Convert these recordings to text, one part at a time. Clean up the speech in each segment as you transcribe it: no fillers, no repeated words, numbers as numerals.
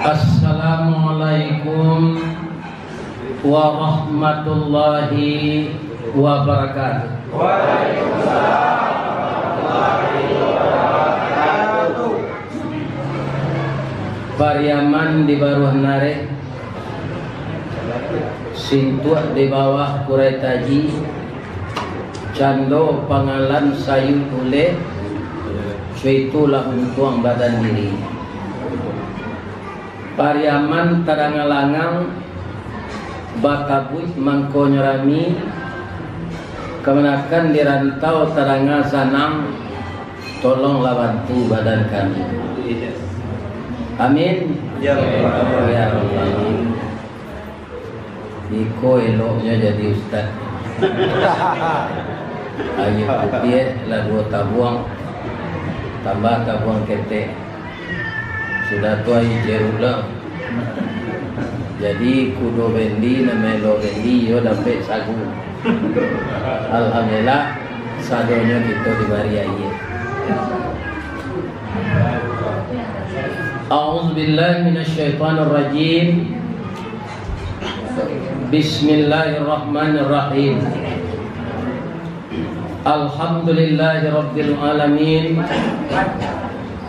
Assalamualaikum warahmatullahi wabarakatuh. Waalaikumsalam warahmatullahi wabarakatuh. Pariaman di bawah nare, sintua di bawah kurai taji, cando pangalan sayu tule, suitulah untuang badan diri. Pariaman tarangalangang batabuit mangko nyerami kemenakan dirantau taranga sanang tolonglah bantu badan kami. Amin Ya Allah. ya Allah. Iko eloknya jadi ustad. Ayo putih lah 2 tabuang tambah tabuang ketek. Sudah tua jerula. Jadi kudo bendi namanya lo bendi yo dapat sagu. Alhamdulillah sadonya kita dibari aye. A'udzubillahi minasyaitonir rajim. Bismillahirrahmanirrahim. Alhamdulillahirabbil alamin.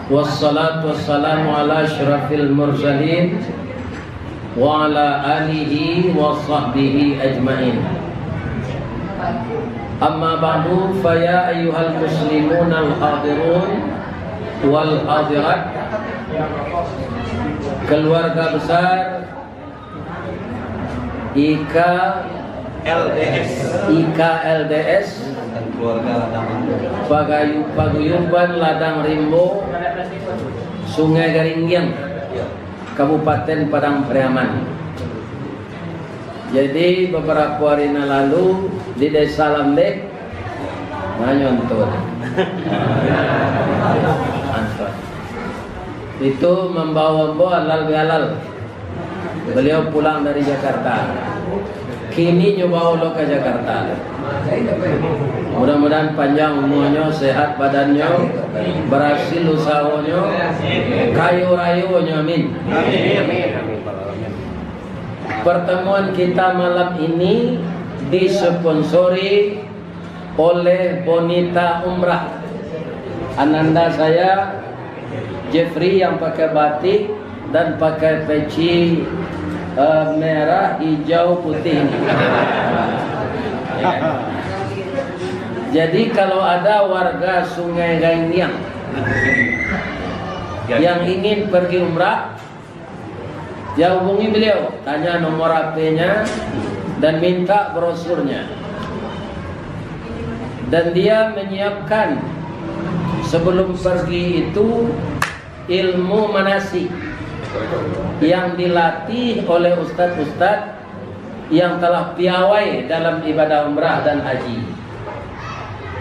Wassalatu wassalamu ala asyrafil mursalin wa ala alihi wa sahbihi ajmain. Amma ba'du, fa ya ayyuhal muslimun al-hadirun wal hadirat, keluarga besar IKLDS Dan keluarga Ladang Paguyuban Ladang Rimbo, Sungai Garinggiang, Kabupaten Padang Pariaman. Jadi beberapa hari lalu di Desa Lambek nyontot itu membawa halal bihalal. Beliau pulang dari Jakarta, kini nyoba lo ke Jakarta. Mudah-mudahan panjang umurnya, sehat badannya, berhasil usahanya, kayu rayunya, amin. Pertemuan kita malam ini disponsori oleh Bonita Umrah. Ananda saya Jeffrey yang pakai batik dan pakai peci merah, hijau, putih. Jadi kalau ada warga Sungai Garinggiang yang ingin pergi umrah, ya hubungi beliau, tanya nomor HP-nya dan minta brosurnya. Dan dia menyiapkan sebelum pergi itu ilmu manasik yang dilatih oleh ustadz-ustadz yang telah piawai dalam ibadah umrah dan haji.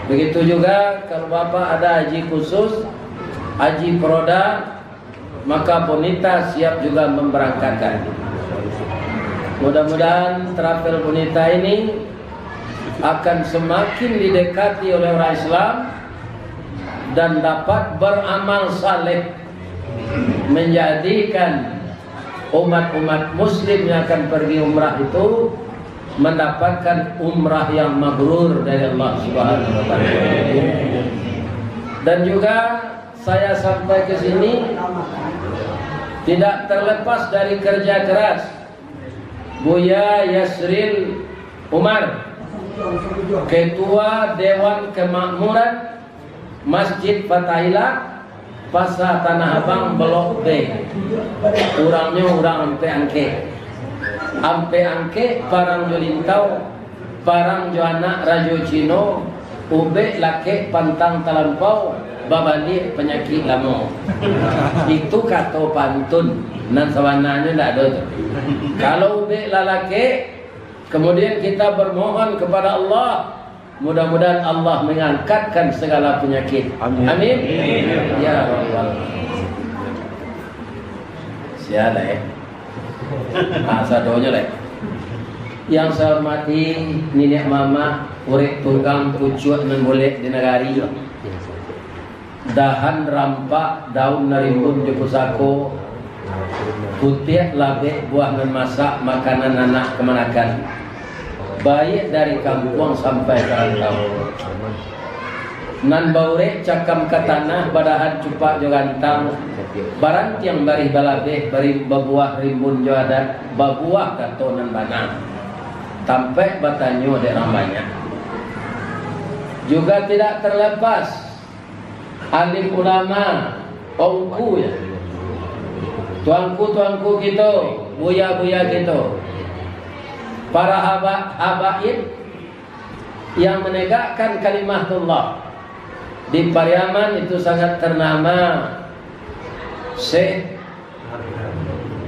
Begitu juga kalau Bapak ada haji khusus, haji peroda, maka Bonita siap juga memberangkatkan. Mudah-mudahan travel Bonita ini akan semakin didekati oleh orang Islam dan dapat beramal saleh, menjadikan umat-umat muslim yang akan pergi umrah itu mendapatkan umrah yang mabrur dari Allah Subhanahu wa taala. Dan juga saya sampai ke sini tidak terlepas dari kerja keras Buya Yasril Umar, Ketua Dewan Kemakmuran Masjid Fatahillah Pasar Tanah Abang Blok B. Urangnya urang ampe angke parang jolintau, parang joanak rajo Cino, ube lake pantang talampau, babali penyakit lamo. Itu kata pantun nan sawananya ndak ada. Kalau ube lalake, kemudian kita bermohon kepada Allah, mudah-mudahan Allah mengangkatkan segala penyakit. Amin. Amin. Ya Allah. Siapa sadonya lek. Yang saya hormati nenek mama, urip tunggang pucuk nan boleh di negari. Dahan rampak daun narimbun di pusako Putih labek buah nan masak makanan anak kemanakan. Baik dari kampung sampai ke rantau. Nan baure cakam ke tanah badahan cupak jo gantang. Barang yang barih balabeh bari babuah rimbun jo adat babuah kato nan banang. Tampai batanyo de banyak. Juga tidak terlepas alim ulama ongku ya. Tuanku kita, buya-buya kita, para habaib yang menegakkan kalimatullah di Pariaman itu sangat ternama Syekh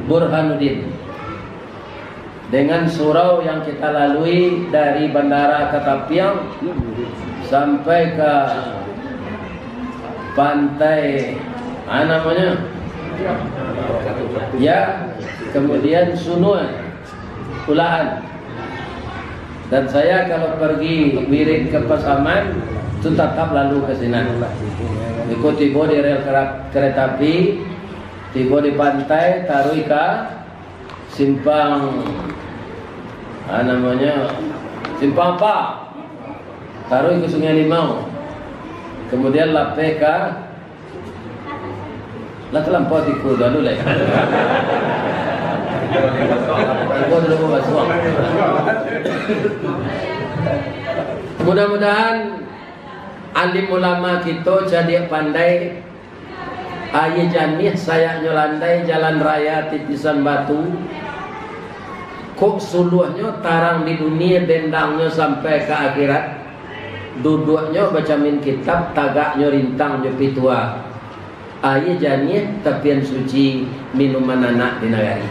Burhanuddin dengan surau yang kita lalui dari Bandara Katapiang sampai ke pantai namanya ya, kemudian Sunuan, Ulaan. Dan saya kalau pergi wirid ke Pasaman itu tetap lalu ke sini. Tiba di rel kereta api, tiba di pantai, taruh ke simpang namanya simpang apa? Taruh ke Sungai Limau. Kemudian lape ke lah terlampau tiku dulu lah. Mudah-mudahan alim ulama kita jadi pandai. Aye janih saya nyolandai jalan raya titisan batu. Kok suluhnya tarang di dunia dendangnya sampai ke akhirat. Duduknya baca min kitab tagaknya rintang nyepi tua. Aye janih tapian suci minuman anak di nagari.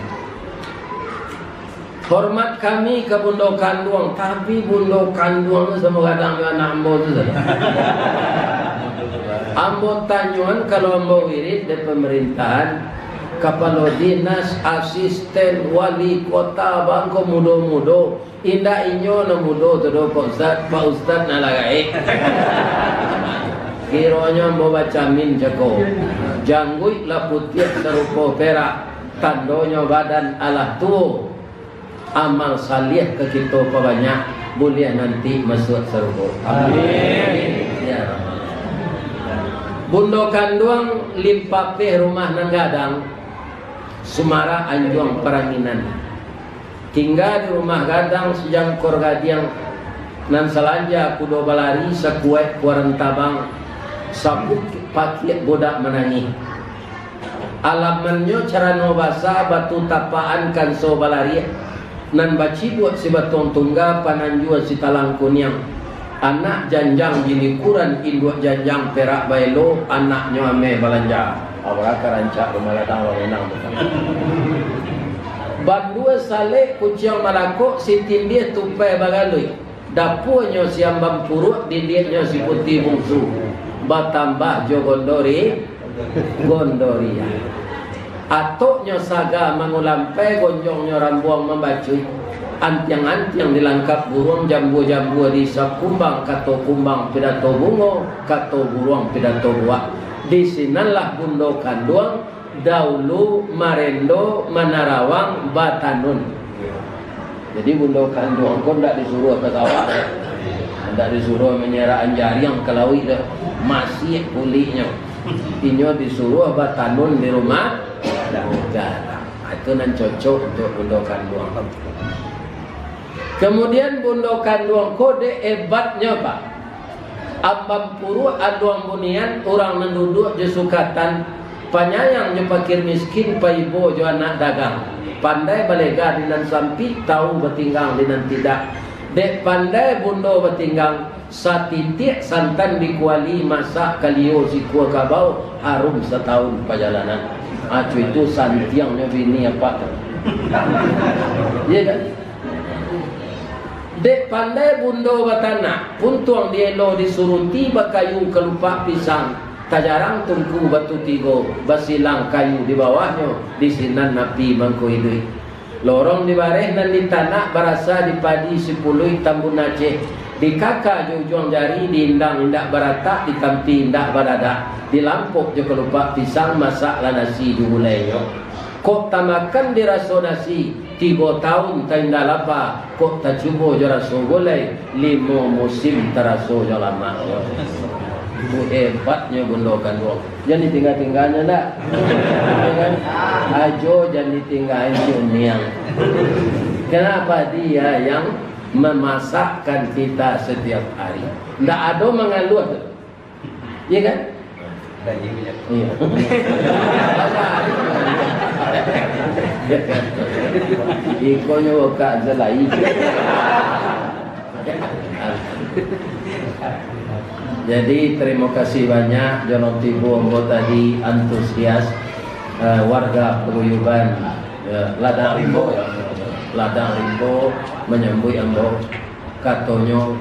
Hormat kami ke Bundo Kanduang, tapi Bundo Kanduang sama kadang anak ambo tu saja. Ambo tanyuan kalau ambo wirid di pemerintahan, kepala dinas, asisten, wali kota, bangko mudo-mudo, indah inyo na mudo tu do Pak Ustad na lagai. Kiranya mau baca min jago jangguit lah putih serupa perak tandonya badan Allah tu amal salih ke kita banyak boleh nanti masuk serupa. Amin ya Rabbal. Bundo Kanduang limpapeh rumah nan gadang Sumara Anjuang Peranginan tinggal di rumah gadang sejang korgadiang nan salanja kudo balari sekuat kuarantabang sabuk pakai bodak menangis. Alamannya cara no basa batu tapaan kan so balari nan baci buat si batong tungga pananjua si talang kunyang anak janjang bini kuran induk janjang perak bailo anaknya ame balanja awak karanca rumah ladang wenang betul. Bandua sale kuciang malako si tindih tupai bagalui dapurnya si ambam puruk dindihnya si putih bungsu batambah jo gondori gondoria atoknya saga mengulampai gonjongnya rambuang membacui antiang-antiang dilangkap burung jambu-jambu di sakumbang kato kumbang pidato bungo kato burung pidato buah di sinalah Bundo Kanduang Daulu Marendo Manarawang Batanun. Jadi Bundo Kanduang kau tidak disuruh ke sawah, tidak disuruh menyerah anjari yang kelawi dah masih pulihnya. Inyo disuruh Batanun di rumah negara. Itu nan cocok untuk Bundo Kanduang. Kemudian Bundo Kanduang kode hebatnya Pak. Ambam puru aduang bunian orang menduduk di sukatan panyayang nyepakir miskin paibo jo anak dagang. Pandai balega dinan sampi tahu betinggang dinan tidak. Dek pandai Bundo betinggang satitik santan dikuali masak kalio si kuah kabau harum setahun perjalanan. Acu itu santiangnya bini apa? Iya kan? Dek pandai Bundo batana puntuang dielo disuruh tiba kayu kelupak pisang tajarang tungku batu tigo basilang kayu di bawahnya di sinan napi bangko idui lorong di bareh dan di tanah barasa di padi sipului tambun Aceh di kakak jujung jari di indang indak barata di tampi indak barada di lampok je kelupak pisang masak la nasi jugulaiyo Kok tamakan di rasonasi 3 tahun tindak lapa, kok tak cuba je raso golai 5 musim teraso je lama. Itu hebatnya gundokan wong. Jangan ditinggal-tinggalnya tak. Ajo jangan ditinggalin dunia. Kenapa dia yang memasakkan kita setiap hari? Tidak ada mengalut. Iya kan? Iya. Ikonya waka zelai. Jadi terima kasih banyak Jono Tibu Ambo tadi antusias warga paguyuban Ladang Rimbo ya. Ladang Rimbo menyambut Ambo katonyo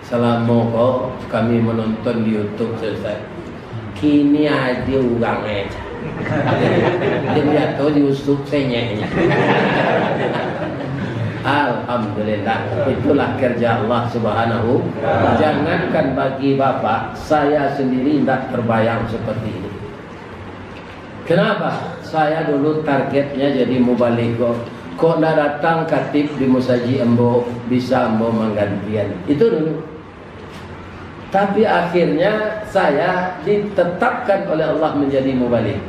selama kau kami menonton di YouTube selesai. Kini ada orang aja. Dia lihat tu diusuk senyaknya. Alhamdulillah, itulah kerja Allah Subhanahu. Jangankan bagi bapak, saya sendiri tidak terbayang seperti ini. Kenapa? Saya dulu targetnya jadi mubaligho. Kok tidak datang katib di Musaji Ambo, bisa Ambo menggantian. Itu dulu. Tapi akhirnya saya ditetapkan oleh Allah menjadi mubaligh.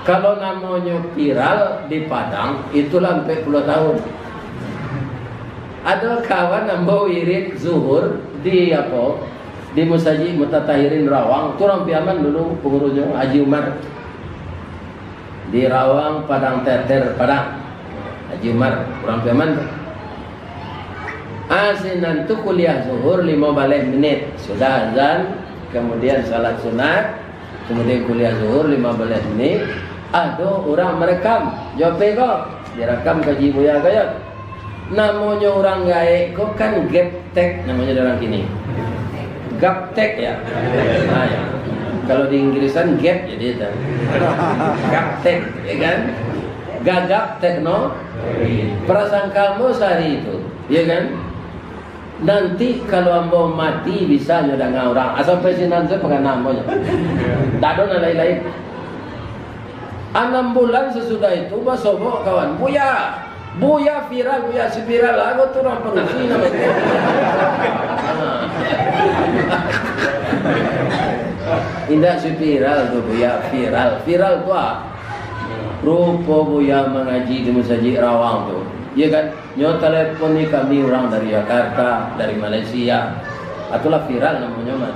Kalau namanya viral di Padang, itulah 40 tahun. Ada kawan Ambo wirid zuhur di apa? Di Musaji Mutatahirin Rawang. Tu orang piaman dulu pengurusnya Haji Umar. Di Rawang Padang Teter Padang. Haji Umar orang piaman. Asinan tu kuliah zuhur 15 menit. Sudah azan, kemudian salat sunat, kemudian kuliah zuhur 15 menit. Ada orang merekam. Jawab kok. Direkam kaji buya kaya. Namanya orang gaek kok kan gaptek namanya orang kini. Gaptek ya. Nah, ya. Kalau di Inggrisan gap jadi itu. Gaptek ya kan? Gagap tekno. Perasaan kamu sehari itu, ya kan? Nanti kalau Ambo mati bisa nyodang orang. Asal presiden saya pakai namanya. Tak ada lain-lain. 6 bulan sesudah itu basobo kawan Buya viral, Buya si viral aku tu orang perusi namanya. Indah si viral tu Buya viral tu rupa Buya mengaji di Musaji Rawang tu. Ya kan? Nyo telepon ni kami orang dari Jakarta, dari Malaysia. Itulah viral namanya mas.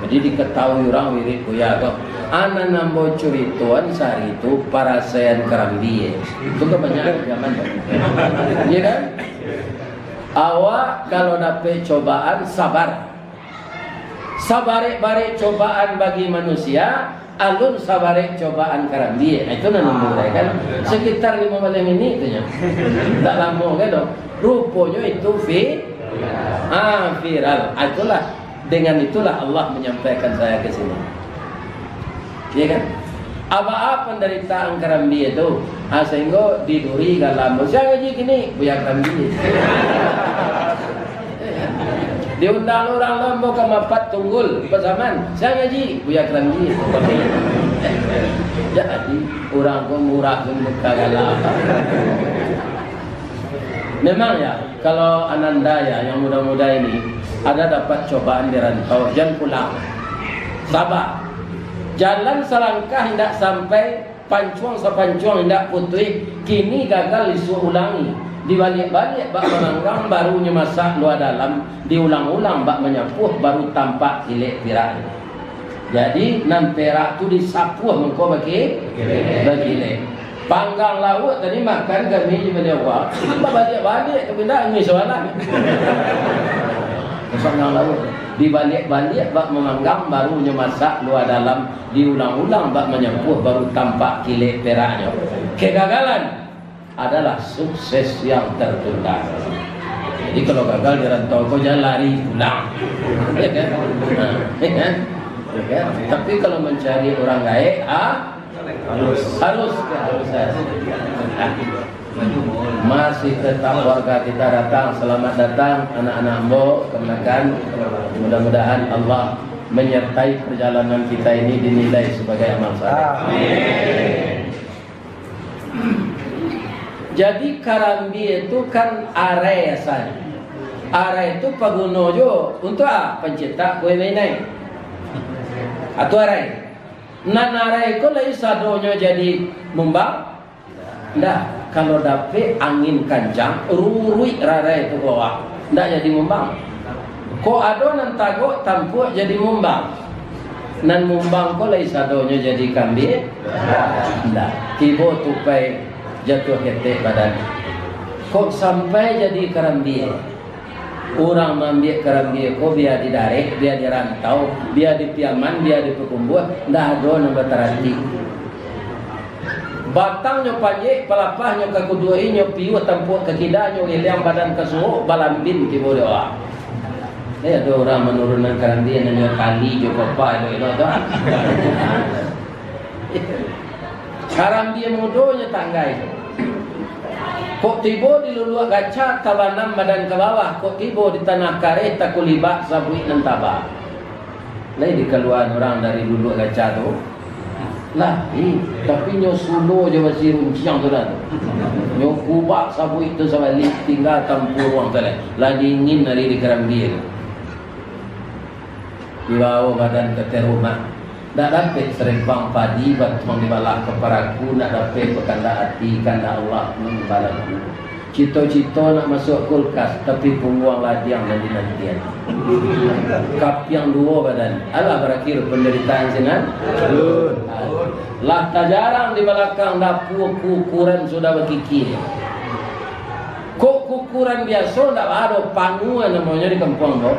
Jadi diketahui orang wirid Buya tu. Anak nambo curituan sehari itu parasean kerambi. Itu kebanyakan zaman. Iya kan? Awak kalau dapat cobaan sabar. Sabarek-barek cobaan bagi manusia, alun sabarek cobaan kerambi. Itu namanya kan? Sekitar 15 menit itu nya. Tak lama kan dong. Rupanya itu viral. Itulah dengan itulah Allah menyampaikan saya ke sini. Ya kan? Apa-apa penderitaan kerambi itu sehingga diduri dalam saya ngaji gini Buya kerambi. Diundang orang lambo ke Mapat Tunggul Pasaman, saya ngaji Buya kerambi. Jadi orang kau murah pun kagak. Memang ya, kalau Ananda ya yang muda-muda ini ada dapat cobaan di rantau, jangan pulang. Sabar. Jalan selangkah hendak sampai pancuang sepancuang hendak putih, kini gagal disuruh ulangi. Dibalik-balik bak menanggang barunya masak luar dalam, diulang-ulang bak menyapuh baru tampak hilik pirak. Jadi nan perak tu disapuh mengko bagi hilik. Panggang laut tadi makan kami di Jawa. Balik-balik tu benda ini soalan. Panggang laut dibalik-balik bak memanggang barunya masak luar dalam, diulang-ulang bak menyapuh baru tampak kilik peraknya. Kegagalan adalah sukses yang tertunda. Jadi kalau gagal di rantau kau jangan lari pulang, ya kan? Ya kan? Tapi kalau mencari orang gaek harus masih tetap warga kita datang. Selamat datang anak-anak Ambo, kemenakan. Mudah-mudahan Allah menyertai perjalanan kita ini dinilai sebagai amal saleh. Jadi karambi itu kan are asal. Are itu paguno jo untuk pencetak kue mainai. Atau are. Nan are itu lagi sadonyo jadi mumbang. Ndak, kalau dapet angin kencang, rurui rare itu bawah. Ndak jadi mumbang. Ko ado nan tago tampu jadi mumbang. Nan mumbang ko lagi sadonyo jadi kambing. Ndak, tibo tupai jatuh ketek badan. Kok sampai jadi karambi? Orang mengambil karambi ko biar didarik, biar dirantau, biar dipiaman, biar dipekumbuat, ndak ada yang berarti. Batangnya panjang, pelapahnya ke kedua ini, piu tampuk ke kidanya, ilang badan ke suhu, balambin ke bawah. Ada orang menurunkan karambi nanya kali jo papa itu ada. Karambi mudonya tangga itu. Kok tiba di luluak gaca tabanam badan ke bawah, kok tiba di tanah karet tak kulibak sabui nan tabak. Lain di keluar orang dari luluak gaca tu. Lah, tapi nyo sulo je masih runciang tu dah tu. Nyo kubak sabui tu sampai tinggal tampur ruang tu lah. Lah dingin dari di karambi tu. Di bawah badan ke terumah. Tak dapat serempang padi batuang dibalak keparaku, nak dapat berkanda hati kanda Allah membalaku. Cito-cito nak masuk kulkas tapi pungguang ladiang nanti-nantian. Kap yang dua badan. Alah berakhir penderitaan senang. Lah tak jarang di belakang dapur kukuran sudah berkikir. Kok kukuran biasa tak ada panguan namanya di kampung tu.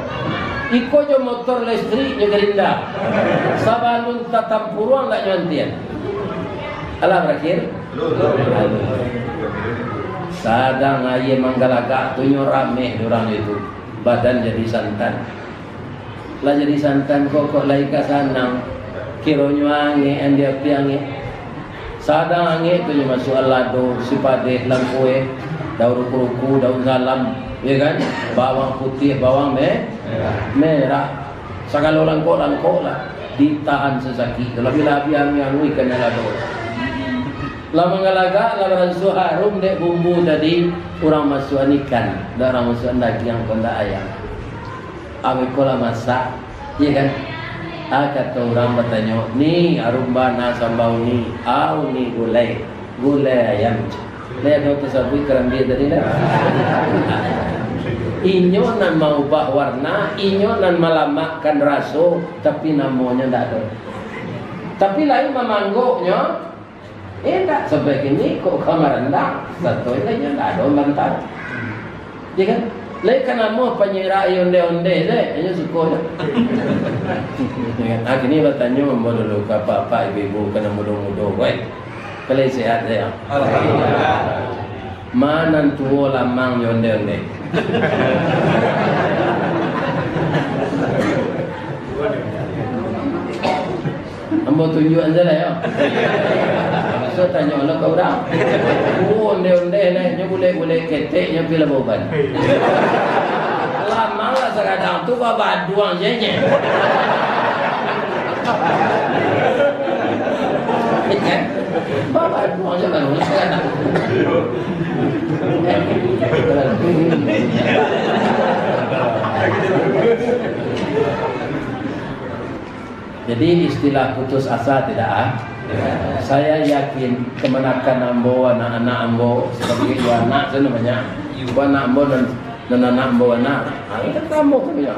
Iko jo motor listrik jo gerinda. Sabalun tatampuruan tak nyantian. Alah berakhir. Sadang aye manggalagak tu rame orang itu. Badan jadi santan. Lah jadi santan kok lai ka sanang. Kironyo ange dia piange. Sadang ange tu masuk alado sipade langkoe, daun ruku-ruku, daun salam. Ya kan, bawang putih, bawang merah, segala langkok lah, ditahan sesaki. Lebih-lebih yang ikan yang lado. Lama ngalaga, lama rasu harum dek bumbu tadi orang masuk ikan, orang masuk daging konda ayam. Ami kola masak, ya kan? Kata orang bertanya, ni harum bana sambal ni, ni gulai ayam. Lihat tu tersebut karambi tadi dah. Inyo nan mengubah warna, inyo nan melamakkan rasa, tapi namanya tak ada. Tapi lain memangguknya, tak sebaik ini kok kamar rendah, satu lainnya tak ada mantan. Ya kan? Lain kan nama penyerah onde-onde deh, hanya suka. Akhirnya bertanya membawa dulu ke apa ibu-ibu kena muda-muda, baik. Kalau sehat saya. Alhamdulillah. Mana tua lamang onde-onde. Ambo tunjuk anda lah ya. So tanya Allah kau orang. Onde-onde ni, boleh keteknya pila beban. Lamang lah sekadang tu bapa duang je. Bapa duang je kan sekadang. Jadi istilah putus asa tidak Saya yakin kemenakan ambo anak-anak ambo sebagai dua anak saya namanya. Dua anak ambo dan anak ambo anak. Kita kamu punya.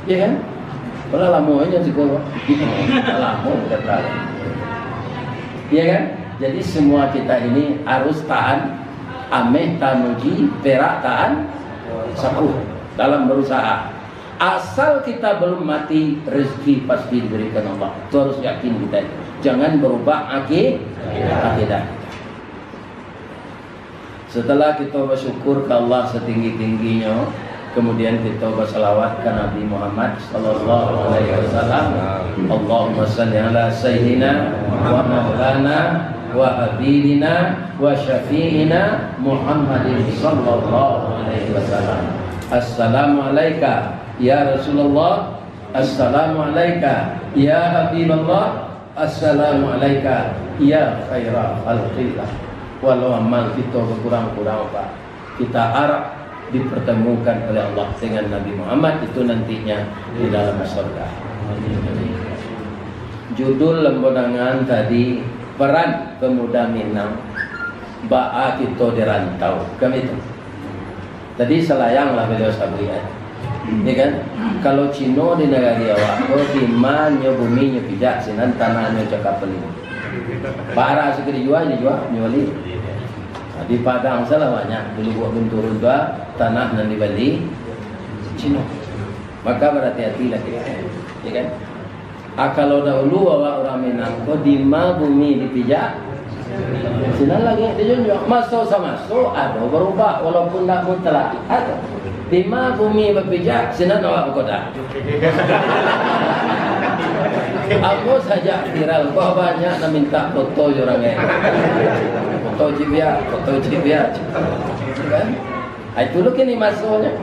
Iya kan? Kalau lamunya juga. Lamu kata. Iya kan? Jadi semua kita ini harus tahan ameh tanuji perak tahan saku dalam berusaha. Asal kita belum mati, rezeki pasti diberikan Allah. Itu harus yakin kita. Jangan berubah akidah. Setelah kita bersyukur ke Allah setinggi-tingginya, kemudian kita bersalawat ke Nabi Muhammad sallallahu alaihi wasallam. Allahumma shalli ala sayyidina wa maulana wa habibina wa syafi'ina Muhammadin sallallahu alaihi wasallam. Assalamualaikum ya Rasulullah, assalamualaikum ya Habibullah, Assalamualaikum ya khairah khalqillah. Walau amal kita berkurang-kurang Pak, kita harap dipertemukan oleh Allah dengan Nabi Muhammad itu nantinya di dalam surga. Judul lembagaan tadi, peran pemuda Minang ba'a kita dirantau. Kami itu tadi selayanglah beliau sabrian, ya kan? Kalau Cino di negara awak, di mana bumi pijak sinan tanahnya cakap pelin. Para sekali jual nyoli. Di Padang salah banyak dulu buat turun dua tanah dan dibeli Cino. Maka berhati-hatilah kita, ya kan? Kalau dahulu orang Minang di mana bumi dipijak sinan lagi dijunjung masuk sama masuk ada berubah walaupun tak mutlak ada di mana bumi berpijak sinan awak berkodak. Aku saja viral kok banyak nak minta foto orangnya, foto jibia kan? Itu loh kini masuknya.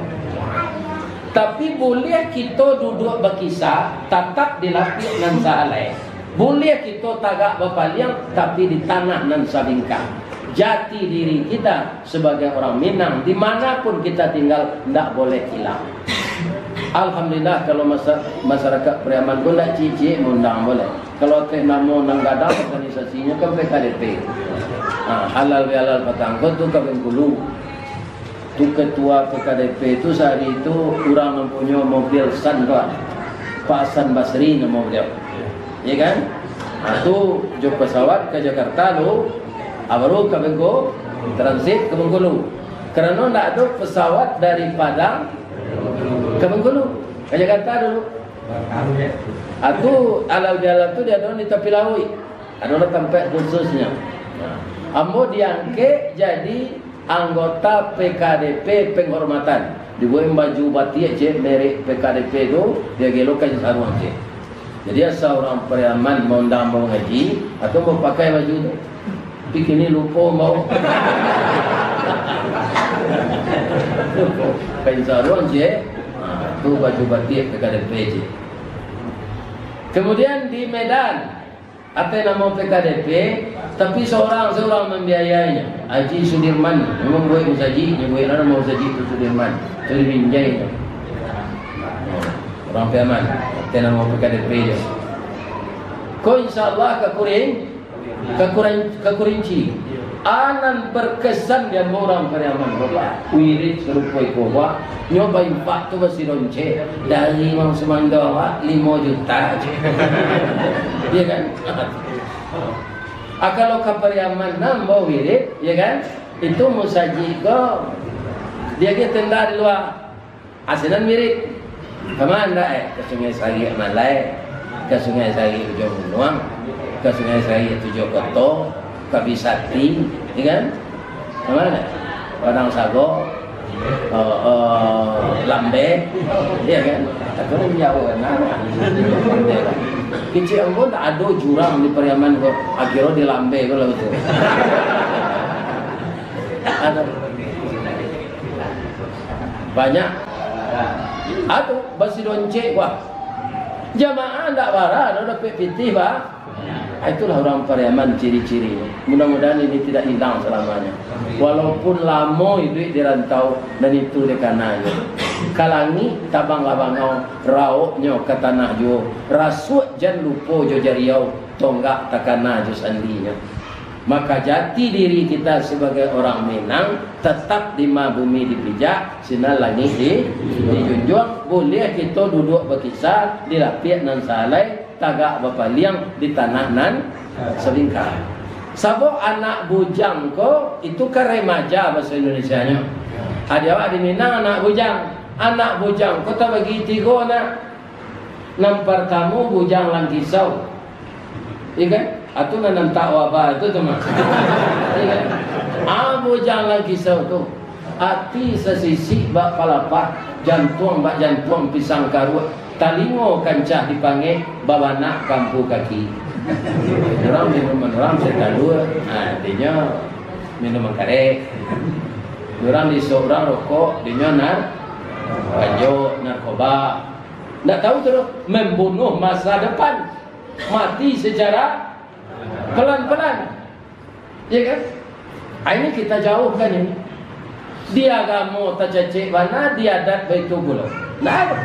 Tapi boleh kita duduk berkisah tetap dilapik nan saleh. Boleh kita tagak berpaliang tapi di tanah nan sabingkang. Jati diri kita sebagai orang Minang dimanapun kita tinggal tidak boleh hilang. Alhamdulillah kalau masyarakat Periaman pun tak cici mengundang boleh. Kalau teh namo nang gadang organisasinya kan PKDP. Halal bihalal patangkot tu ke Bengkulu. Tu ketua PKDP itu sehari itu orang mempunyai mobil Sandra. Pak Hasan Basri nama beliau. Ya kan? Tu jok pesawat ke Jakarta tu, baru ke Bengkulu, transit ke Bengkulu. Kerana tak ada pesawat dari Padang ke Bengkulu, ke Jakarta dulu. Itu alau jalan tu dia ada di tepi laut, ada tempat khususnya. Ambo diangkat jadi anggota PKDP penghormatan. Dibuat baju batik je merek PKDP tu dia gelokan sarung je. Jadi seorang Periaman mau undang mau ngaji atau mau pakai baju tu, bikini lupa mau. Kain sarung je, tu baju batik PKDP je. Kemudian di Medan, apa nama PKDP, tapi seorang membiayainya. Haji Sudirman, memang buat musaji, yang buat nama musaji itu Sudirman, itu Binjai. Orang Periaman, apa nama PKDP je. Kau insyaAllah ke Kurinci. Anan berkesan dia orang Periaman bapak wirid serupa ikoba nyoba impak tu besi lonce dari Mang Semanggawa 5 juta aja. Ya kan? Kalau ke Periaman nambah wirid, ya kan? Itu musaji ko dia kita tenda di luar asinan wirid kemana ke Sungai Sari Malai, ke Sungai Sari Ujung Bunuang, ke Sungai Sari Tujuh Koto, Kabisati, ya kan? Mana? Padang Sago, Lambe, ya kan? Tapi orang jauh kan? Kecil pun tak ada jurang di Periaman kok. Akhirnya di Lambe kok lah betul. Ada banyak. Aduh, basi doncek wah. Jamaah tak barah, ada PPT bah. Itulah orang Periaman ciri-cirinya. Mudah-mudahan ini tidak hilang selamanya. Walaupun lama itu dirantau dan itu dekananya. Kalangi tabang labangau rauknya ke tanah jo. Rasuk jan lupo jo jariau tonggak takana jo sandinya. Maka jati diri kita sebagai orang Minang tetap di bumi dipijak, sinar langit dijunjung. Boleh kita duduk berkisah di lapik nan salai, tagak berpaliang di tanah nan selingkar. Sabok anak bujang ko itu kan remaja bahasa Indonesianya. Ada awak di Minang anak bujang. Anak bujang ko tak bagi 3 nak. Nam pertama bujang lang kisau. Iya kan? Atau nanam tak wabah itu tu mak. Iya kan? Bujang lang kisau tu. Ati sesisi bak palapak, jantung bak jantung pisang karut. Talingo kancah dipanggil babana kampu kaki. Orang minuman orang sekadua, artinya minuman karek. Orang di seorang rokok, dia narkoba. Tak tahu tu membunuh masa depan. mati secara pelan-pelan. Ya kan? Ini kita jauhkan ini. Dia agama tak cecek mana, dia adat begitu pula. Nah,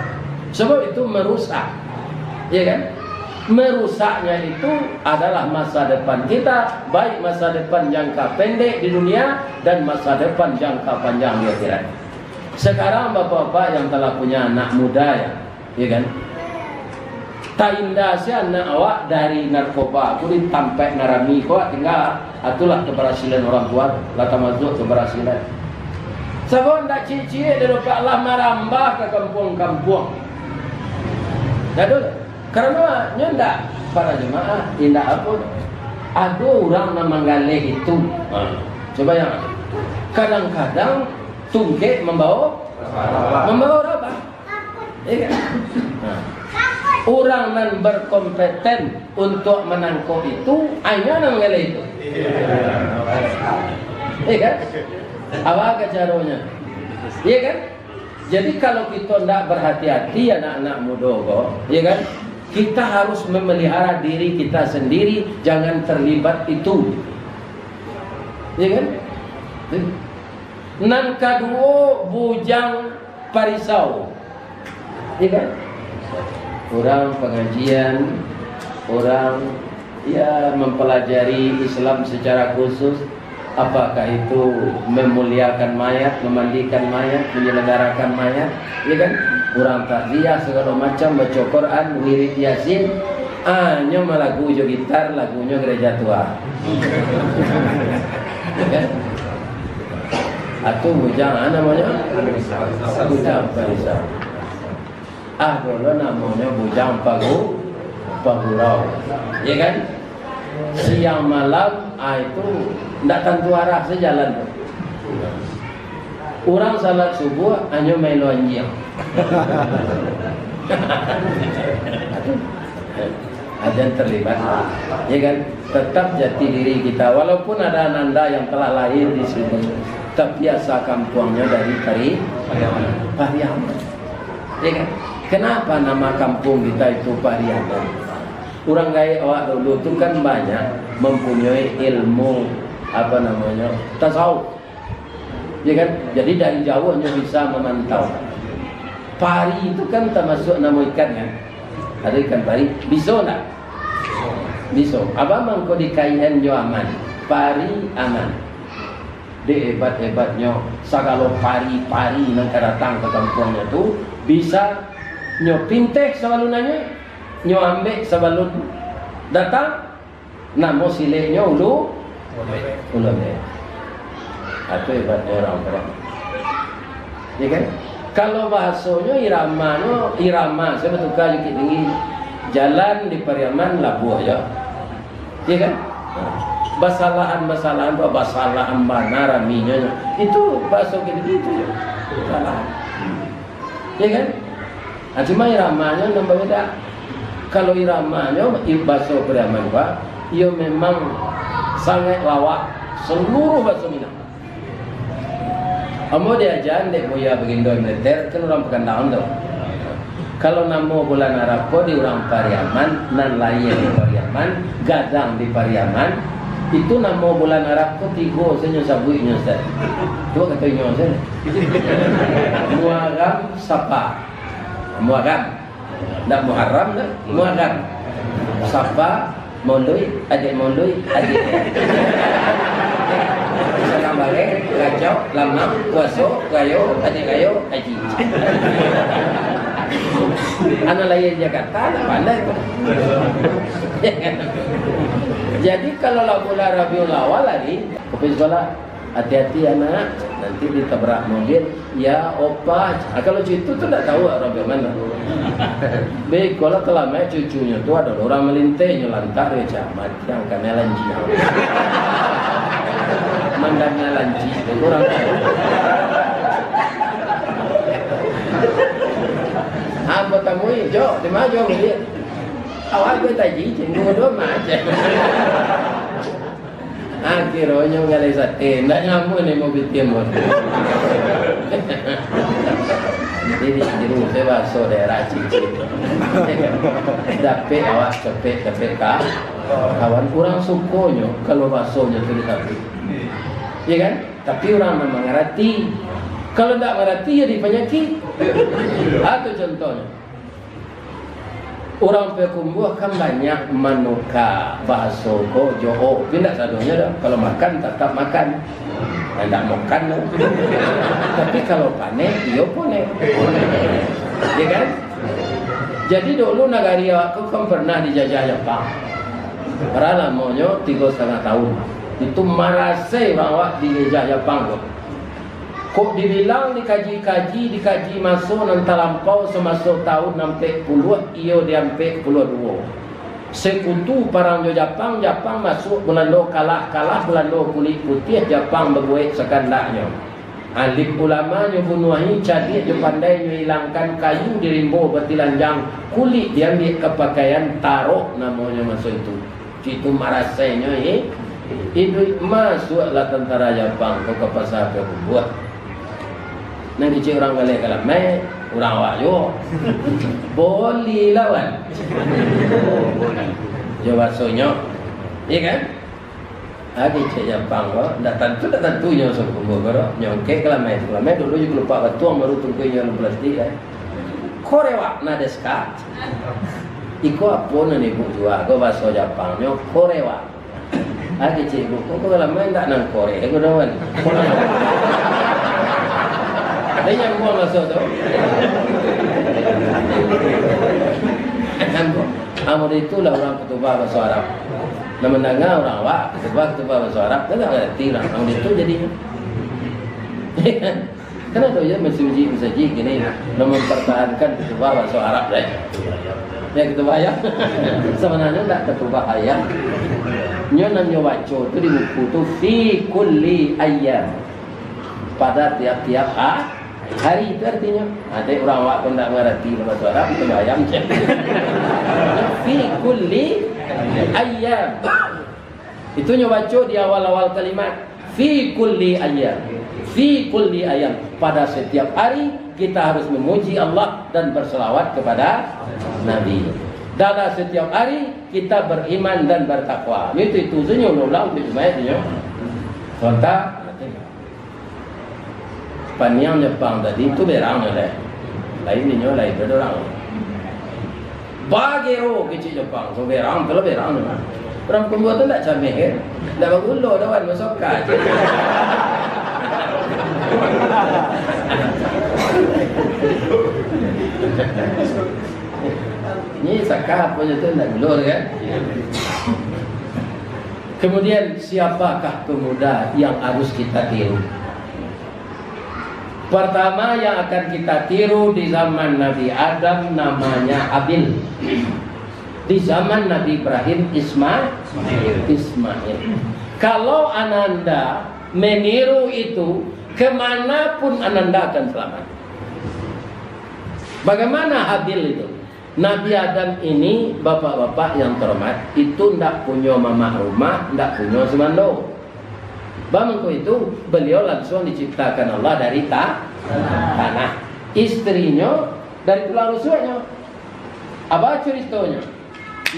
sebab itu merusak. Ya kan? Merusaknya itu adalah masa depan kita, baik masa depan jangka pendek di dunia dan masa depan jangka panjang di akhirat. Sekarang bapak-bapak yang telah punya anak muda ya kan? Tak indah si anak awak dari narkoba aku ditampek narami kau tinggal itulah keberhasilan orang tua, lata masuk keberhasilan. Sebab tak cici dia dapatlah merambah ke kampung-kampung. Jadul. Karena nyenda para jemaah indah apa? Ada orang nama galih itu. Coba yang kadang-kadang tungke membawa apa? Iya. Orang yang berkompeten untuk menangkap itu hanya nama galih itu. Iya kan? Apa caranya? Iya kan? Jadi kalau kita tidak berhati-hati anak-anak muda kok, iya kan? Kita harus memelihara diri kita sendiri, jangan terlibat itu. Ya kan? Nan kedua bujang parisau. Ya kan? Orang pengajian, orang ya mempelajari Islam secara khusus. Apakah itu memuliakan mayat, memandikan mayat, menyelenggarakan mayat, ya kan? Kurang takziah segala macam, baca Quran, wirid Yasin, hanya lagu jo gitar, lagunya gereja tua. Ya kan? Atau bujang namanya? Bujang parisau. Dulu namanya bujang pagurau. Ya kan? Siang malam itu tidak tentu arah sejalan. Orang salat subuh hanya main lonjang. Ajan terlibat, ya kan? Tetap jati diri kita, walaupun ada ananda yang telah lahir di sini, tapi asal kampungnya dari Pariaman. Ya kan? Kenapa nama kampung kita itu Pariaman? Orang gaya awak dulu tu kan banyak mempunyai ilmu apa namanya tasawuf, ya kan? Jadi dari jauh hanya bisa memantau. Pari itu kan termasuk nama ikan kan? Ada ikan pari, biso tak? Biso. Apa mangko di kain jo aman? Pari aman. De hebat-hebatnya sagalo pari-pari nang datang ke kampungnya tu bisa nyopinteh selalu nanya. Nyo ambek sebelum datang namo sileknya ulu be. Atau hebatnya orang-orang. Ya kan? Kalau bahasanya irama sebetulnya sedikit tinggi. Jalan di Pariaman Labuh ya. Ya kan? Basalahan mana raminya itu bahasa gitu ya. Salah. Ya kan? Cuma iramanya nambah beda. Kalau iramanya bahasa Pariaman Pak, ia memang sangat lawak seluruh bahasa Minang. Amo diajan dek boya begindo meter kan orang Pekanbaru tu. Kalau nama bulan Arab ko di orang Pariaman, nan lain di Pariaman, gadang di Pariaman, itu nama bulan Arab ko tigo senyo sabuinya Ustaz. Tu katanya Ustaz. Muharram Sapa. Muharram. Tak Muharram tak? Muharram. Sapa, Maulid, adik Maulid, adik. Salam balik, kacau, lama, puasa, gayo, adik gayo, haji. Anak lain Jakarta, tak pandai. Jadi kalau bulan Rabiul Awal lagi, kopi sekolah, hati-hati anak, nanti ditabrak mobil, ya opa. Kalau cucu tu tak tahu Rabiul mana. Baik, kalau telah main cucunya tu ada orang melintih, nyelantar ya camat, yang kena lanci. Mandangnya lanci, orang tahu. Apa kamu ini? Jo, di mana jo melihat? Awak gue taji, dua macam. Akhirnya nggak ada sate, nggak nyamuk nih mobil timur. Jadi saya masuk daerah Cici. Dapat awak cepet dapat kawan orang sukonya kalau baksonya tu tapi. Ya kan? Tapi orang memang ngerti. Kalau tak ngerti ya di penyakit. Atau contohnya orang pekumbuh kan banyak manuka, bakso, gojo, pindah sadonya dah. Kalau makan tetap makan, tidak makan dah. Tapi kalau panen, dia panen, ya kan? Jadi dulu negara aku kan pernah dijajah Jepang. Pernah lamanya 3,5 tahun. Itu marasai orang awak dijajah Jepang tu. Kok dibilang dikaji masuk nanti lampau semasuk tahun 60 iyo diampe 22. Sekutu parang Jepang masuk Belanda kalah Belanda kulit putih Jepang berbuat sekandaknya. Alim ulama nyo bunuhi cadik nyo pandai nyo hilangkan kayu di rimbo betilanjang kulit diambil ke pakaian taruh namanya masuk itu. Itu marasainya itu masuklah tentara Jepang ke pasar ke buat. Nanti cik orang balik kalau mai orang awak yo boleh lawan. Jawab sonyo, iya kan? Lagi cik Jepang kok, dah tentu yang sokong baru nyongke kalau mai dulu juga lupa batuang baru tunggu yang plastik kan. Korewa nadeska. Iko apa nih bu jual? Kau bahasa Jepang nyo Korewa. Lagi cik bu, kau kalau mai tak nang Korea, kau dawan. Ada yang buang masuk tu. Amor itulah orang ketubah bahasa Arab. Nama dengar orang awak ketubah bahasa Arab, tak ngerti orang. Amor itu jadinya. Kenapa dia masih uji gini, mempertahankan ketubah bahasa Arab dah. Ya ketubah ayam. Sebenarnya tak ketubah ayam. Nyonan nyowaco tu di buku tu fi kulli ayyam. Pada tiap-tiap hari itu artinya ada orang awak pun tak mengerti bahasa Arab itu bayam cek. Fi kulli ayyam. Itu nyobaco di awal-awal kalimat fi kulli ayyam. Fi kulli ayyam. Pada setiap hari kita harus memuji Allah dan berselawat kepada Nabi. Dalam setiap hari kita beriman dan bertakwa. Itu senyum ulang di semuanya. Contoh Paniang Jepang tadi itu berang lah, lain berdorang. Bagero kecil Jepang, so berang, kalau berang mana? Orang pembuat tu tak camih, dah bagulo, dah wan masuk kaj. Ini sakap punya tu nak gulur kan? Kemudian siapakah pemuda yang harus kita tiru? Pertama yang akan kita tiru di zaman Nabi Adam namanya Habil. Di zaman Nabi Ibrahim Ismail. Kalau Ananda meniru itu, kemanapun Ananda akan selamat. Bagaimana Habil itu? Nabi Adam ini bapak-bapak yang terhormat itu tidak punya mama rumah, tidak punya semando. Bangku itu beliau langsung diciptakan Allah dari tanah. Istrinya dari tulang rusuknya. Apa ceritanya?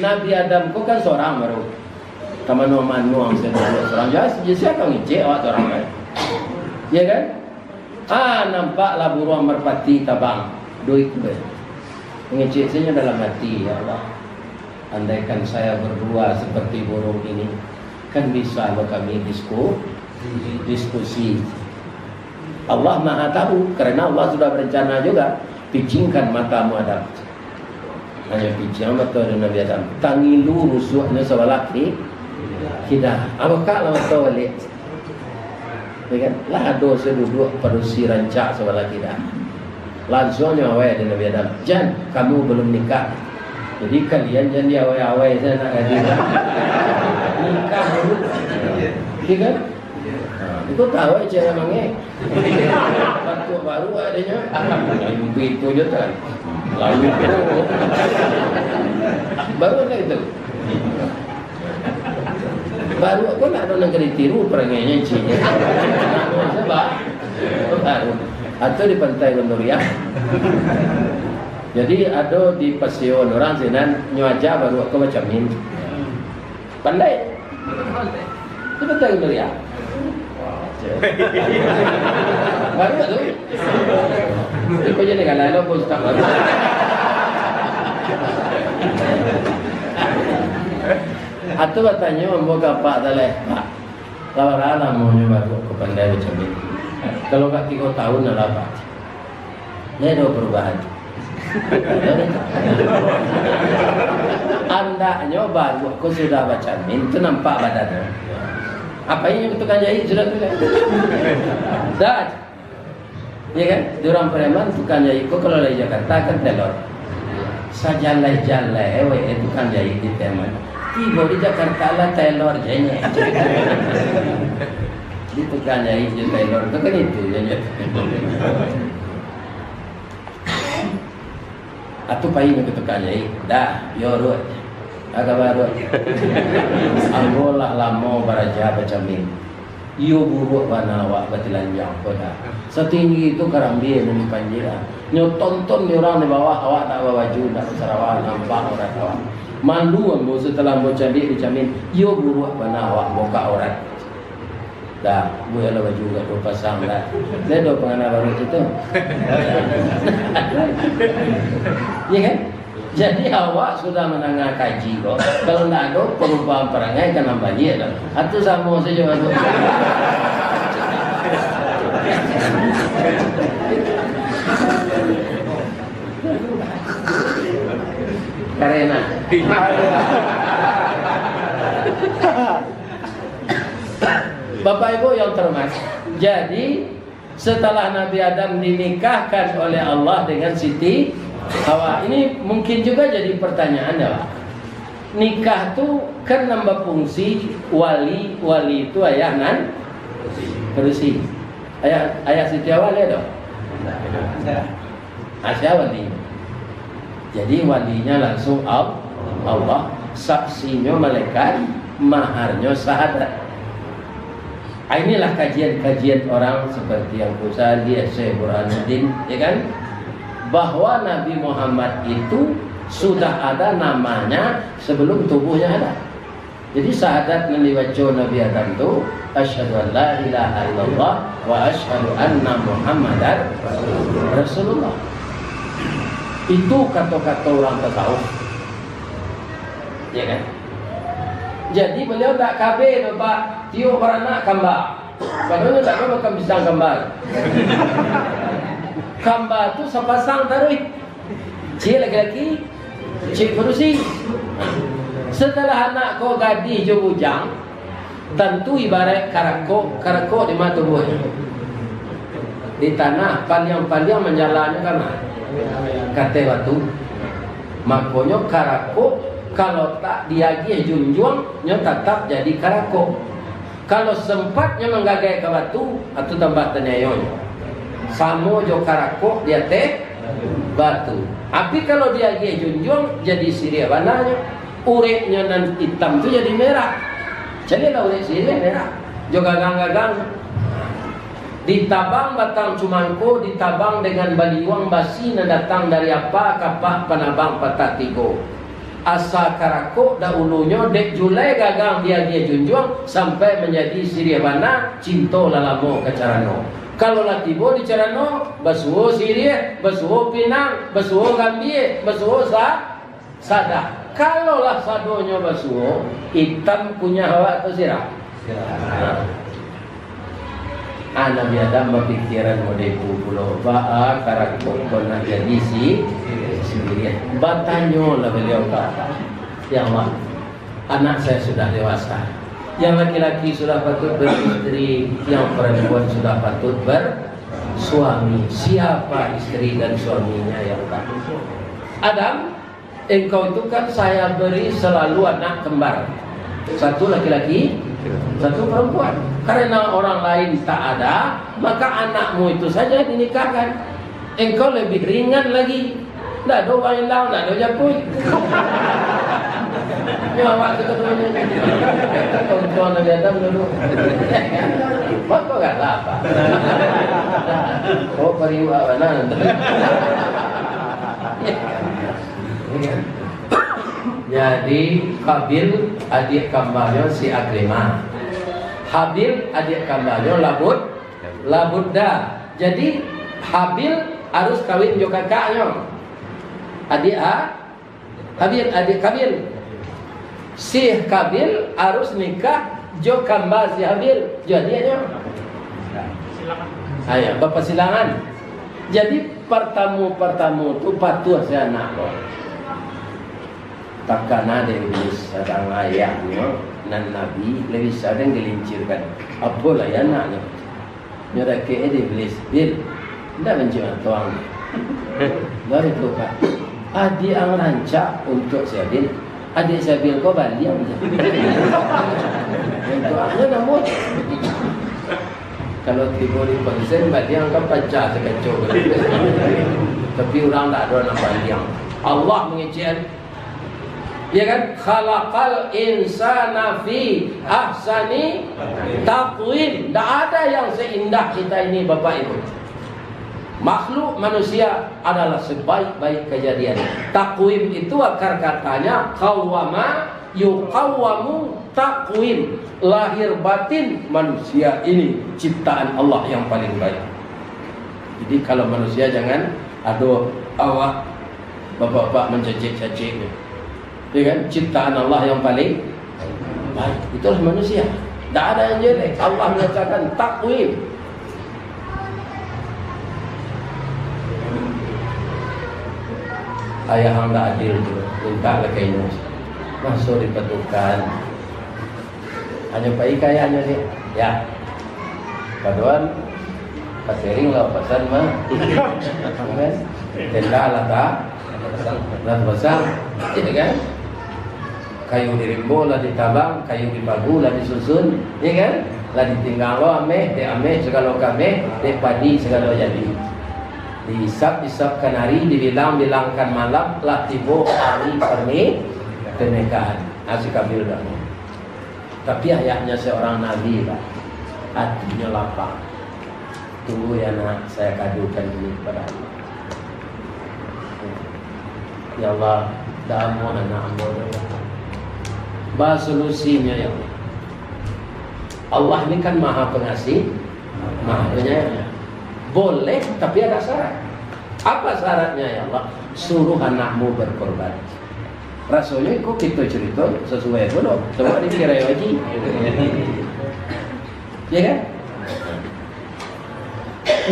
Nabi Adam kok kan seorang baru. Kamanu-manu seorang siapa ngicik awak seorang kan? Ya kan? Nampaklah burung merpati tabang. Doi kubel. Ngicik saya dalam hati, ya Allah. Andaikan saya berdua seperti burung ini, kan bisa kami diskusi. Allah Maha tahu, karena Allah sudah berencana juga. Picingkan matamu Adam. Hanya picing betul dengan Nabi Adam. Tangilu rusuknya sebelah kita. Apakah lama tahu balik? Ya kan? Lah dosa duduk pada si rancak sebelah kita. Langsungnya awal dengan Nabi Adam. Jan, kamu belum nikah. Jadi kalian jangan diawai-awai saya nak hadir. Nikah dulu. Ya kan? Itu tahu cara mangek. Bantu baru adanya. Begitu je kan. Lalu baru ada itu. Baru aku nak ada negeri tiru perangainya cinya. Sebab baru atau di pantai Gondoria. Jadi ada di pasion orang sinan nyaja baru aku macam ini. Pandai. Betul betul ya. Baru tu. Kau jadi kalau lo pun tak baru. Atau bertanya mau apa adalah Pak. Lawar mau baru aku pandai macam ini. Kalau kat 3 tahun adalah apa? Dia ada perubahan. Anda nyoba aku sudah baca min itu nampak badannya. Apa ini tukang jahit sudah tu kan? Dah. Ya kan? Diorang preman tukang jahit ko kalau dari Jakarta kan telur. Sajalai-jalai tukang jahit di teman. Tiba di Jakarta lah telur jenya. Di tukang jahit je telur tu kan itu jenya. Atau paling ke tukang jahit. Dah, yo rut. Agak baru. Anggolah lama baraja macam ni. Yo buruk bana awak batilanjang pada. Setinggi itu karambi yang panjira. Nyo tonton ni orang di bawah awak tak bawa baju, tak sarawak nampak orang awak. Malu ambo setelah ambo candi dicamin. Yo buruk bana awak buka orang. Dah, boleh lah baju kat 2 pasang dah. Dia 2 pengenal baru itu. Ya kan? Jadi awak sudah menengah kaji kok. Kalau tak ada perubahan perangai kan banyak dah. Atau sama saja tu. Karena Bapak Ibu yang terhormat. Jadi setelah Nabi Adam dinikahkan oleh Allah dengan Siti Hawa, ini mungkin juga jadi pertanyaan ya Pak. Nikah tu kan nambah fungsi wali itu ayah nan bersih. Ayah Siti Hawa lihat dong. Asya wali. Jadi walinya langsung Allah, saksinya malaikat, maharnya syahadat. Inilah kajian-kajian orang seperti yang Ghazali, Syekh Burhanuddin, ya kan? Bahwa Nabi Muhammad itu sudah ada namanya sebelum tubuhnya ada. Jadi syahadat yang dibaca Nabi Adam itu asyhadu an la ilaha illallah wa asyhadu anna Muhammadar Rasulullah. Itu kata-kata orang tasawuf. Ya kan? Jadi beliau tak kabeh Pak, tiup beranak kembar. Padahal tak ada makan pisang kembar. Kembar tu sepasang taruh. Cik laki-laki, cik berusi. Setelah anak kau gadis je bujang, tentu ibarat karakok di mata buah. Di tanah paliang-paliang menjalannya karena kata batu. Makanya karakok kalau tak diagih junjung, nya tetap jadi karakok. Kalau sempatnya menggagai ke batu atau tambah tenayonya, samo jo karakok dia teh batu. Tapi kalau diagih junjung jadi siria bananya, ureknya dan hitam tu jadi merah. Jadi lah urek siria merah. Jo gagang-gagang. Ditabang batang cumangko, ditabang dengan baliwang basi na datang dari apa kapak panabang patatigo. Asa karakok dahulunya dek julai gagang dia junjung sampai menjadi siria bana cinto lalamo kecarano. Kalau latibo di carano basuo siria, basuo pinang, basuo gambie, basuo sada. Kalau lah sadonya basuo hitam punya hawa atau sirah. Nabi Adam berpikiran modeku pulau ba'a karakok kena jadi sendirian. Batanyo lah beliau kata, ya Allah, anak saya sudah dewasa. Yang laki-laki sudah patut beristri, yang perempuan sudah patut bersuami. Siapa istri dan suaminya yang tak? Adam, engkau itu kan saya beri selalu anak kembar. Satu laki-laki, satu perempuan. Karena orang lain tak ada, maka anakmu itu saja dinikahkan. Engkau lebih ringan lagi. Tak ada orang yang lain, tak ada japui. Awak tu ketuanya. Tuan Nabi Adam dulu. Maka tak apa. Oh, periwak mana? Jadi Qabil adik kembarnya si Akrimah, Habil adik kembarnya Labudda. Jadi Habil harus kawin jo kakaknya, adik Habil adik Qabil. Si Qabil harus nikah jo kembar si Habil, jadinya ayah bapak silangan. Jadi pertamu tu patuh si anak lo. Takkan ada iblis sedang ayahnya dan Nabi lebih sedang gelincirkan. Apalah ya anaknya? Nyerah ke iblis, bil, tidak mencium tuang. Dari tu pak, adik ang rancak untuk Sabil, adik Sabil kau balik aja. Untuk aku namun. Kalau 30% balik angkat pecah sekacau. Tapi orang tak ada nak balik. Allah mengejut. Ya kan, khalaqal insana fi ahsani taqwim. Tak ada yang seindah kita ini Bapak Ibu. Makhluk manusia adalah sebaik-baik kejadian. Taqwim itu akar katanya qawwama yuqawwamu taqwim. Lahir batin manusia ini ciptaan Allah yang paling baik. Jadi kalau manusia jangan aduh awak bapak-bapak mencecek-ceceknya. Ya kan? Ciptaan Allah yang paling baik. Itulah manusia. Tak ada yang jelek. Allah menyatakan takwim. Ayah yang tak adil tu, minta lah kayaknya masuk dipetukan. Hanya Pak Ika ya, hanya ni. Ya. Paduan, pasering lah pasal mah. Kan? Tenda lah tak. Lah pasang, ya kan? Kayu dirimbo lah ditabang, kayu dibagu lah disusun, ya kan? Lah ditinggal lo ameh, segala kami, padi segala jadi. Dihisap kanari, bilangkan malam, lah tiba hari pernikahan. Asik Qabil dah. Tapi ayahnya seorang nabi lah, hatinya lapang. Tunggu ya nak, saya kadukan ini kepada Allah. Ya Allah, damu anak ambo. Bahas solusinya ya Allah. Allah ini kan maha pengasih, maha penyayang. Boleh, tapi ada syarat. Apa syaratnya ya Allah? Suruh anakmu berkorban. Rasanya kok kita cerita sesuai belum? Coba dikira wajib. Ya kan?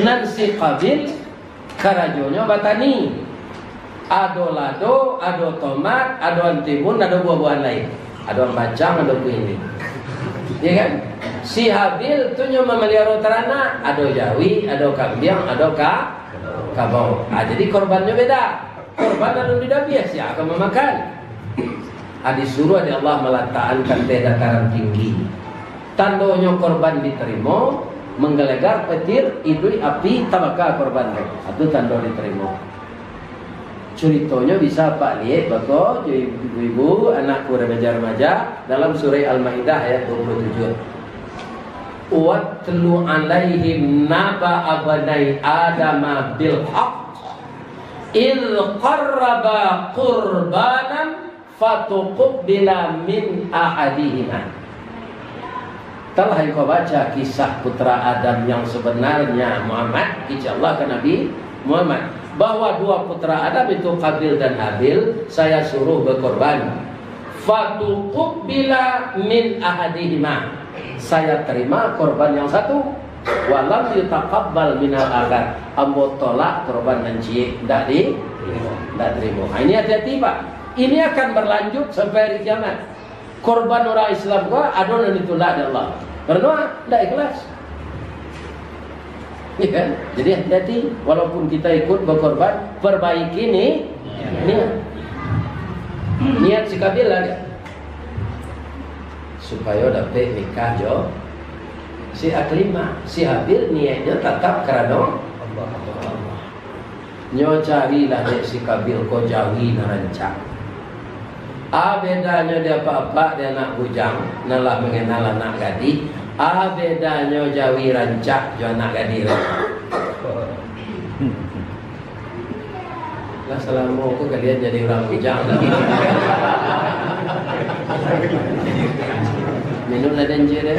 Nansi Qabil karajonya batani. Ado lado, ado tomat, ado antimun, ado buah-buahan lain. Ado bacang, ado kuini. Ya kan? Si Habil tu nyo memelihara ternak, ado jawi, ado kambing, ado kabau. Jadi korbannya beda. Korban anu tidak biasa ya akan memakan. Disuruh ada Allah meletakkan teh dataran tinggi. Tandanya korban diterima, menggelegar petir, idui api tabaka korban. Itu tanda diterima. Ceritanya bisa Pak lihat Bapak, ibu-ibu, anakku remaja-remaja dalam surah Al-Maidah ayat 27. Watlu alaihim naba abnai adama bil haqq il qarraba qurbanan fatuqbila min ahadihima. Telah engkau baca kisah putra Adam yang sebenarnya Muhammad, insyaallah ke Nabi Muhammad, bahwa dua putra Adam itu Qabil dan Habil saya suruh berkorban. Fatuqbila min ahadihima, saya terima korban yang satu. Walam yutaqabbal minal akhar, ambo tolak korban dan cie, tidak terima. Ini hati-hati Pak. Ini akan berlanjut sampai hari kiamat. Korban orang Islam kau adonan ditolak oleh Allah. Karena tidak ikhlas. Ya kan? Jadi hati-hati, walaupun kita ikut berkorban, perbaiki niat si Qabil lah supaya dapat nikah jo si Akrimah. Si Habil niatnya tetap kerana Allah. Nyo carilah dek si Qabil ko jawi narancak. Bedanya dia apa-apa dia nak bujang, nalah mengenal anak gadis. Bedanya jawi rancak jo anak gadis. Lah selama aku kalian jadi orang bijak. Minum lah danger deh.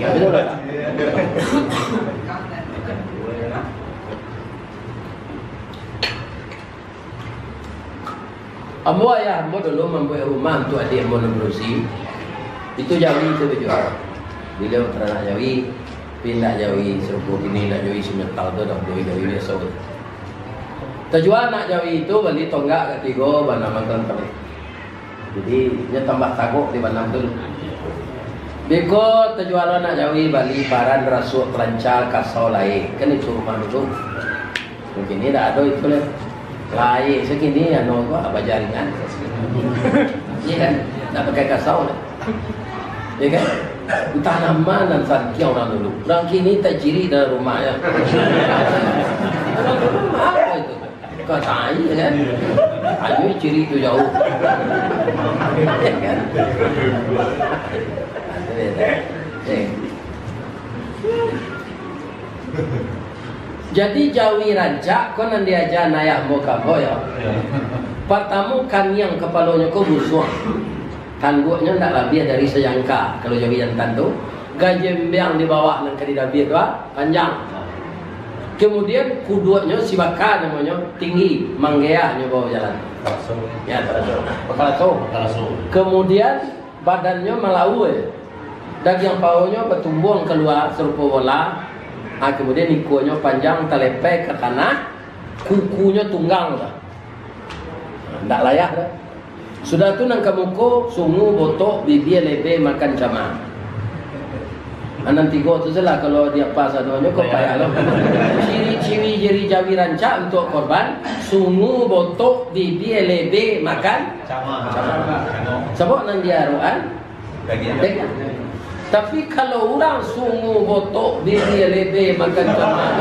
Minum lah. Ambo ayah ambo dulu membuat rumah untuk adik ambo berusi. Itu Jawi itu juga. Bila ternak Jawi, pindah Jawi serupu ini nak Jawi semetal tu dah Jawi biasa. Tujuan nak Jawi itu beli tonggak ketiga banam mantan pelik. Jadi dia tambah takut di banam dulu. Beko tujuan nak Jawi beli paran rasuk pelancar kasau lain. Kan itu rumah dulu. Mungkin ini dah ada itu lah. Lain segini ya no gua apa jaringan. Iya kan? Tak pakai kasau lah. Ya kan? Entah nama dan santiau orang dulu. Orang kini tak ciri dalam rumahnya. Orang dulu apa itu? Kau tanya kan? Ayo ciri itu jauh. Ya kan? Jadi Jawi rancak kau nanti aja nayak muka boyo. Pertama kan yang kepalanya kau busuk. Tangguknya tak lebih dari sejangka. Kalau Jawi jantan tu gajembiang di bawah dan kadi dabir tu panjang. Kemudian kudunya si baka namanya tinggi, manggeahnya bawa jalan. Ya, Pakalaso. Kemudian badannya melau. Daging paunya bertumbuh keluar serupa bola. Kemudian ikunya panjang telepek ke tanah, kukunya tunggang dah. Tak layak dah. Sudah tu nang kamuko sungu botok bibir lebe makan cama. Anan tiga tu salah kalau dia pas adanya kau payah lah. Ciri-ciri jeri Jawi rancak untuk korban sungu botok bibir lebe makan cama. Sebab nang dia roan daging. Tapi kalau orang sungu botok bibir lebe makan cama,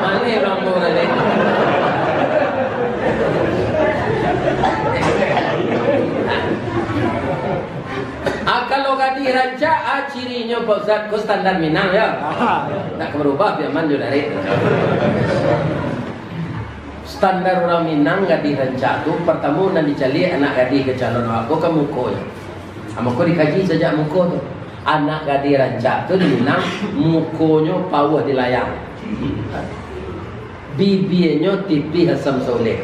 mana orang boleh? Kalau gadi rancak, cirinya Ustaz ku standar Minang ya. Tak berubah biar manju dari. Standar orang Minang gadi rancak tu pertama dan dicari anak gadi ke calon aku ke muko ya. Muko dikaji saja muko tu. Anak gadi rancak tu di Minang mukonya pawah di layang. Bibirnya tipi asam soleh.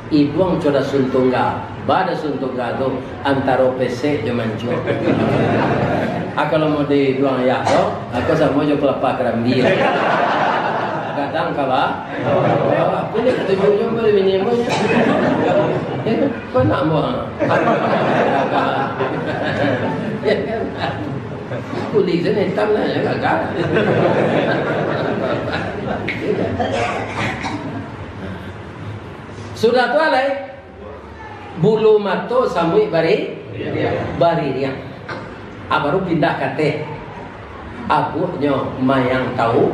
Ibuang coda suntungga. Bada suntungga tu antara pesek je mancu. Kalau mau di duang ayah tu, aku sama je pelapa kerambi. Kadang kala, pilih ketujuhnya boleh menyembuhnya. Kau nak buang? Kulit sana hitam lah, ya kakak. Sudah tu alai. Bulu mato samui bari riang. Baru pindah kate. Abunya mayang tahu.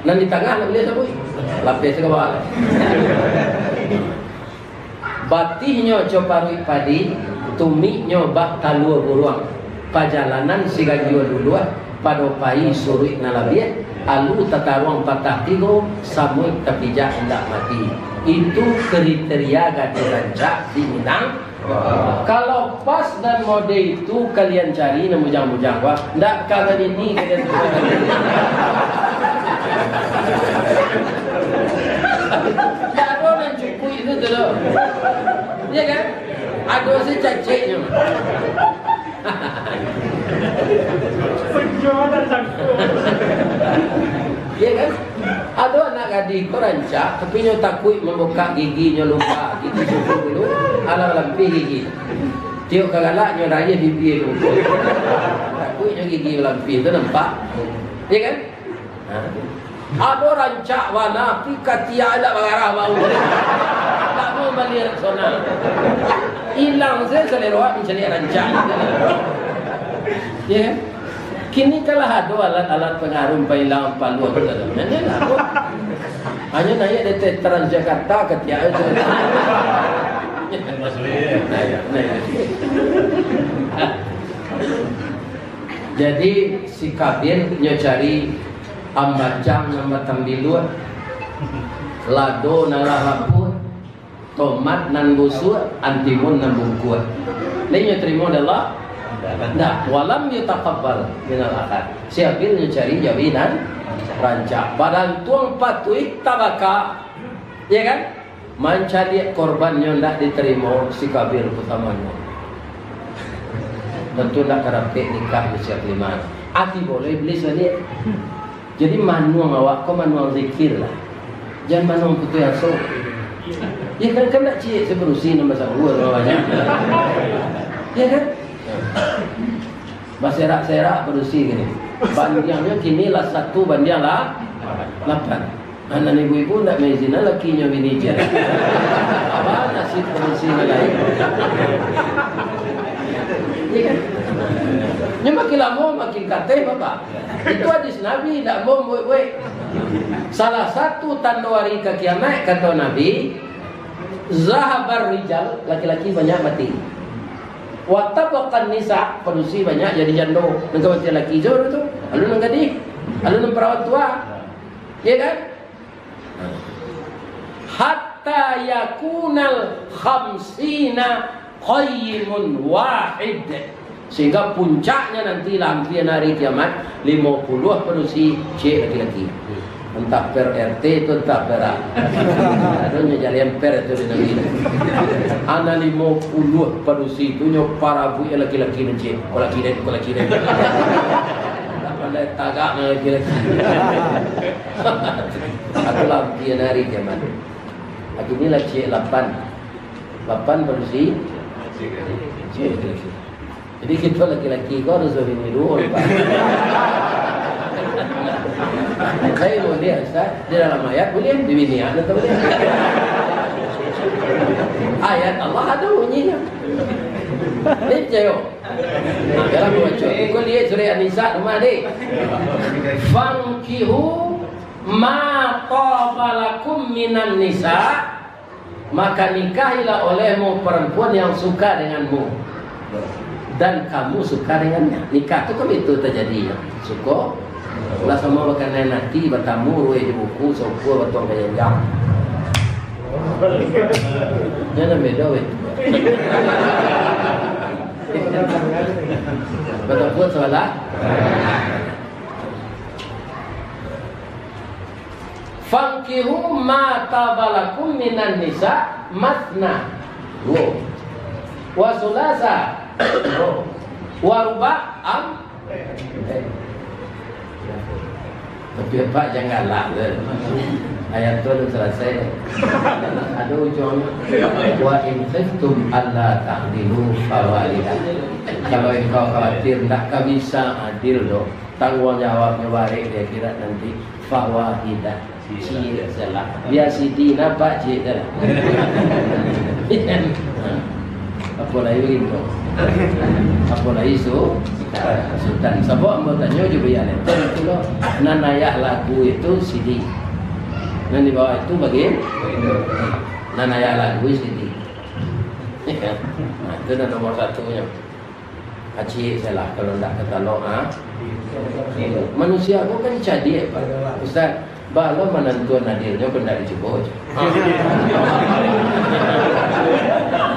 Nan di tengah nak boleh samui. Lapis ke bawah. Batihnya coparui padi, tumiknya bak talua buruang. Pajalanan siga jua dulu pada pai surui nalabiat. Alu tataruang patah tigo samui tapijak hendak mati. Itu kriteria gadi rancak di Minang. Kalau pas dan mode itu kalian cari nemujang-mujang wah, ndak kagak ini kalian tu. Tak ada orang cukup itu dulu. Ya kan? Ada si caciknya. Penjualan sangkut. Ya kan? Ada anak gadis kau rancak, tapi nyo takut membuka giginya lupa, gigi susu dulu, alam lampi gigi. Tiok kagalak nyo raya bibir dulu. Takutnya gigi lampi itu nampak, ya kan? Ada rancak warna, pikatia ada bagarah bau. Tak mau balik sana. Hilang saya selera mencari rancak. Ya kan? Kini kalah ada alat-alat pengarum pailang paluan dalam. Hanya naik dari Transjakarta ke Tiada. Jadi si Kabir cari ambacang nama tambiluan, lado nala raput, tomat nan busur, antimun nan bungkuat. Ini terima adalah nah, walam yutaqabbal minal akad. Siapilnya cari jaminan rancak. Padahal tuang patuh tabaka, ya kan? Mencari korbannya tidak diterima si kabir utamanya. Tentu nak kerapik nikah usia 5. Aki boleh beli sendiri. Jadi manuang awak kau manuang zikir lah. Jangan manuang putus asa. Ya kan nak cik seberusi nama sahur namanya. Ya kan? Berserak-serak berusi gini. Bandiangnya kini lah 1 bandiang lah 8. Anak ibu-ibu nak mezina lakinya bini je. Apa nasib berusi lain? Ya kan? Nya makin lama makin kate bapak. Itu hadis Nabi tak mau buat. Salah satu tanda hari kiamat kata Nabi, zahabar rijal, laki-laki banyak mati. Wa tabaqan nisa, penusi banyak jadi jando. Nang mati laki jauh tu. Lalu nang gadis, lalu nang perawat tua. Ya kan? Hatta yakunal khamsina qayyimun wahid, sehingga puncaknya nanti lampian hari kiamat 50 penusi cik laki-laki. Entah per RT itu entah per A. Adanya jalian per itu di negeri. Ana 50 penusi itu nyo para bu laki-laki dan cik. Laki dan. Tak pandai tagak dengan laki-laki. Aku lampian hari kiamat. Aku ni lah cik 8 penusi. Jadi kita laki-laki kau harus bini dulu. Saya boleh Ustaz, di dalam ayat boleh, di bini ada tak boleh. Ayat Allah ada bunyinya. Lihat yo. Dalam baca, kau lihat surah An-Nisa rumah dek. Fankihu ma qabalakum minan nisa, maka nikahilah olehmu perempuan yang suka denganmu dan kamu suka dengannya. Nikah itu kan itu terjadi ya. Suka lah sama makanan nanti bertamu ruai di buku sopur batong kayang. Jangan beda weh. Betul pun salah. Fankihu ma tabalakum minan nisa matna wa sulasa wa ruba'am. Tapi Pak janganlah ayat itu selesai. Ada ujung wa in khiftum alla ta'dilu fawalidah. Kalau engkau khawatir tak bisa adil doh, tanggung jawabnya baik dia kira nanti fawahidah. Cik salah. Biar Siti nampak cik dah. Apa lagi begitu? Apa lagi Sultan. Sebab bertanya juga ya itu loh. Nan ayah lagu itu CD. Nan di bawah itu bagian. Nan ayah lagu CD. Nah, itu dah nomor 1-nya. Cik salah kalau tak ketalok manusia aku kan jadi Pak Ustaz. Bala menentuan hadirnya pun tak dicuba je.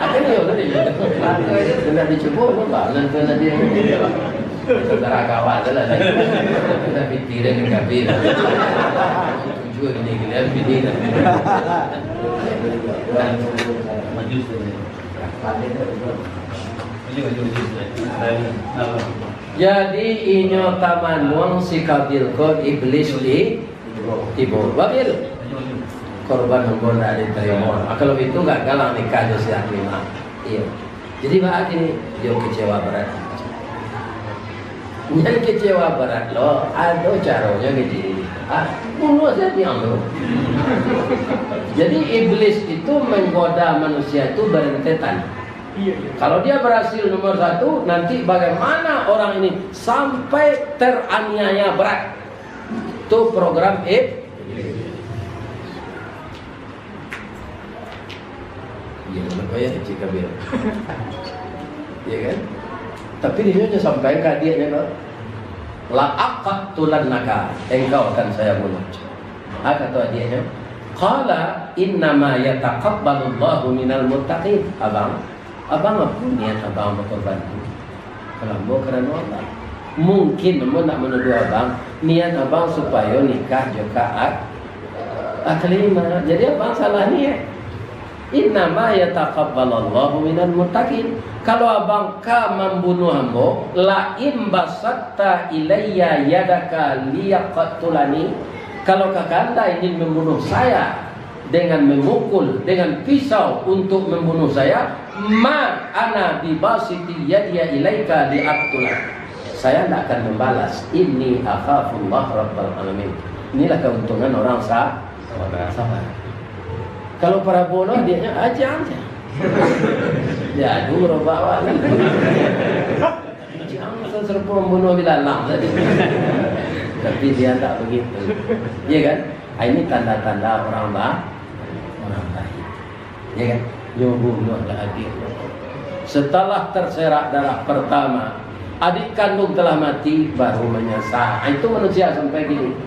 Akhirnya ya udah dia. Tidak dicuba pun bala menentuan hadirnya. Saudara kawan lah. Kita fikir dengan kabir. Tujuan ini kita fikir. Majus. Jadi inyo tamanung si kabil ko iblis di Timur Babil korban nombor dari terima. Kalau itu gak galang nikah jadi siap lima. Iya. Jadi bahat ini dia kecewa berat. Yang kecewa berat loh. Ada caranya gitu. Bunuh saja yang lo. Jadi iblis itu menggoda manusia itu berentetan. Kalau dia berhasil nomor 1, nanti bagaimana orang ini sampai teraniaya berat. Itu program iya kenapa ya Cik Kabir. Iya kan? Tapi dia hanya sampai ke dia kan. la aqtulannaka, engkau akan saya bunuh. Apa kata adiknya? Qala innama yataqabbalullahu minal muttaqin. Abang apa niat abang berkorban? Kalau kerana Allah. Mungkin abang nak menuduh abang, niat abang supaya nikah juga akhlima. Jadi abang salah niat. Innama yataqabbalallahu minal muttaqin. Kalau abang ka membunuh hamba, la in basatta ilayya yadaka liyaqtulani, kalau kakanda ingin membunuh saya dengan memukul dengan pisau untuk membunuh saya, ma ana bibasiti yadiya ilaika liaqtulak, saya tidak akan membalas. Inni akhafullah rabbal alamin. Inilah keuntungan orang sabar. Kalau para bodoh dia aja. Ya, dulu bawa. Jangan serpu membunuh bilalang tadi. Tapi dia tak begitu. Ya kan? Ini tanda-tanda orang baik. Ya kan? Bunuh lagi. Setelah terserak darah pertama, adik kandung telah mati, baru menyesal. Itu manusia sampai gini.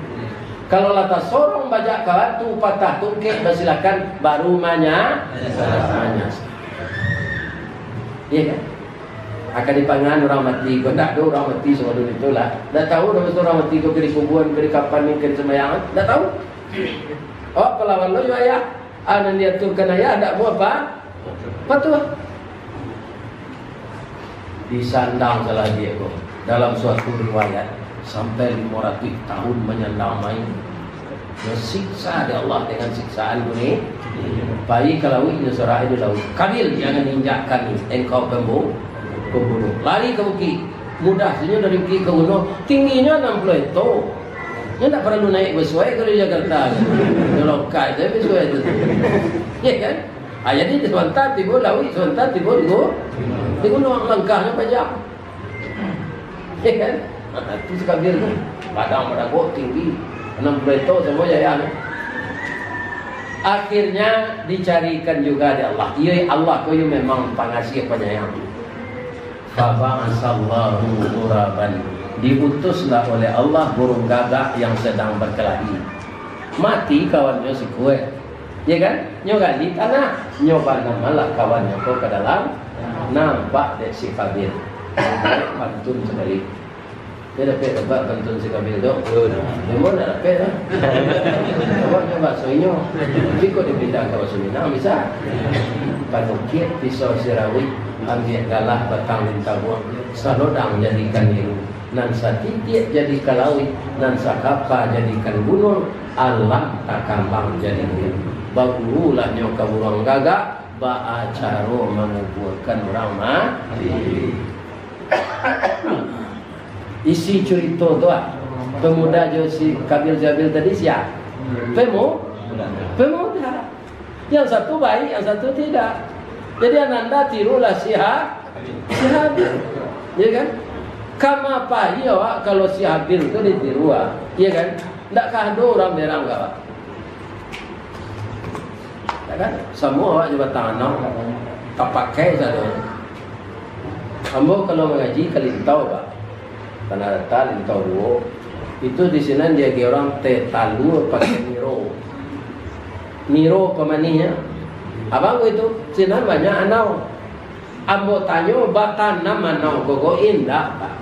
Kalau lata sorong bajak kawan tu patah tungkek, silakan baru menyesal. Iya kan? Akan dipangan orang mati. Kau tak tahu orang mati semua dulu itulah. Tak tahu orang mati kau kiri kuburan, kiri kapan ni, kiri semayangan. Tak tahu. Oh, pelawan lo juga ya. Anak dia turkan ayah, tak buat apa? Betul. Disandang salah dia kok. Dalam suatu riwayat sampai 500 tahun menyandang main. Siksa dia Allah dengan siksaan ini. Bayi kalau ini surah itu laut. Kabil jangan injakkan engkau pembunuh. Lari ke bukit. Mudah saja dari bukit ke gunung. Tingginya 60 itu. Dia tak perlu naik bersuai ke Jakarta. Kalau kai dia bersuai itu. Ya kan? Jadi sebentar tiba laut, sebentar tiba di gunung langkahnya panjang. Ya kan? Itu sekabir tu. Padang kok tinggi. 60 itu semua jaya. Akhirnya dicarikan juga di Allah. Ya Allah, kau memang pengasih penyayang. Faba'asallahu ghuraban, diutuslah oleh Allah burung gagak yang sedang berkelahi. Mati kawannya si kue. Ya kan? Nyoba di tanah, nyoba malah kawannya kau ke dalam. Nampak dek si Kabil. Pantun sekali. Dia dapat pantun si Kabil tu. Memang dah dapat lah. Kawannya baksonya. Tapi kau diberikan kawan Minang bisa. Panukit pisau sirawi, ambil galah batang lintabuang, salodang jadikan niru, nan satitik jadi kalawit, nan sakapa jadikan gunung, alam takambang jadi niru. Bagulah nyoka burung gagak, ba'acaro menguburkan orang mati. Isi cerita tu pemuda jo si Kabil Jabil tadi siapa? Pemuda. Yang satu baik, yang satu tidak. Jadi ananda tirulah si Habil. Ya kan? Kama pahi awak kalau si Habil itu ditiru. Ya kan? Takkah ada orang berang awak? Tak kan? Semua awak juga tangan tak pakai saja. Kamu kalau mengaji kali tahu pak. Tanah rata lintau dua. Itu di sini dia orang tetalu pakai Niro pemaninya. Abang itu sinan banyak anau. Ambo tanyo batan nama anau gogo indah pak.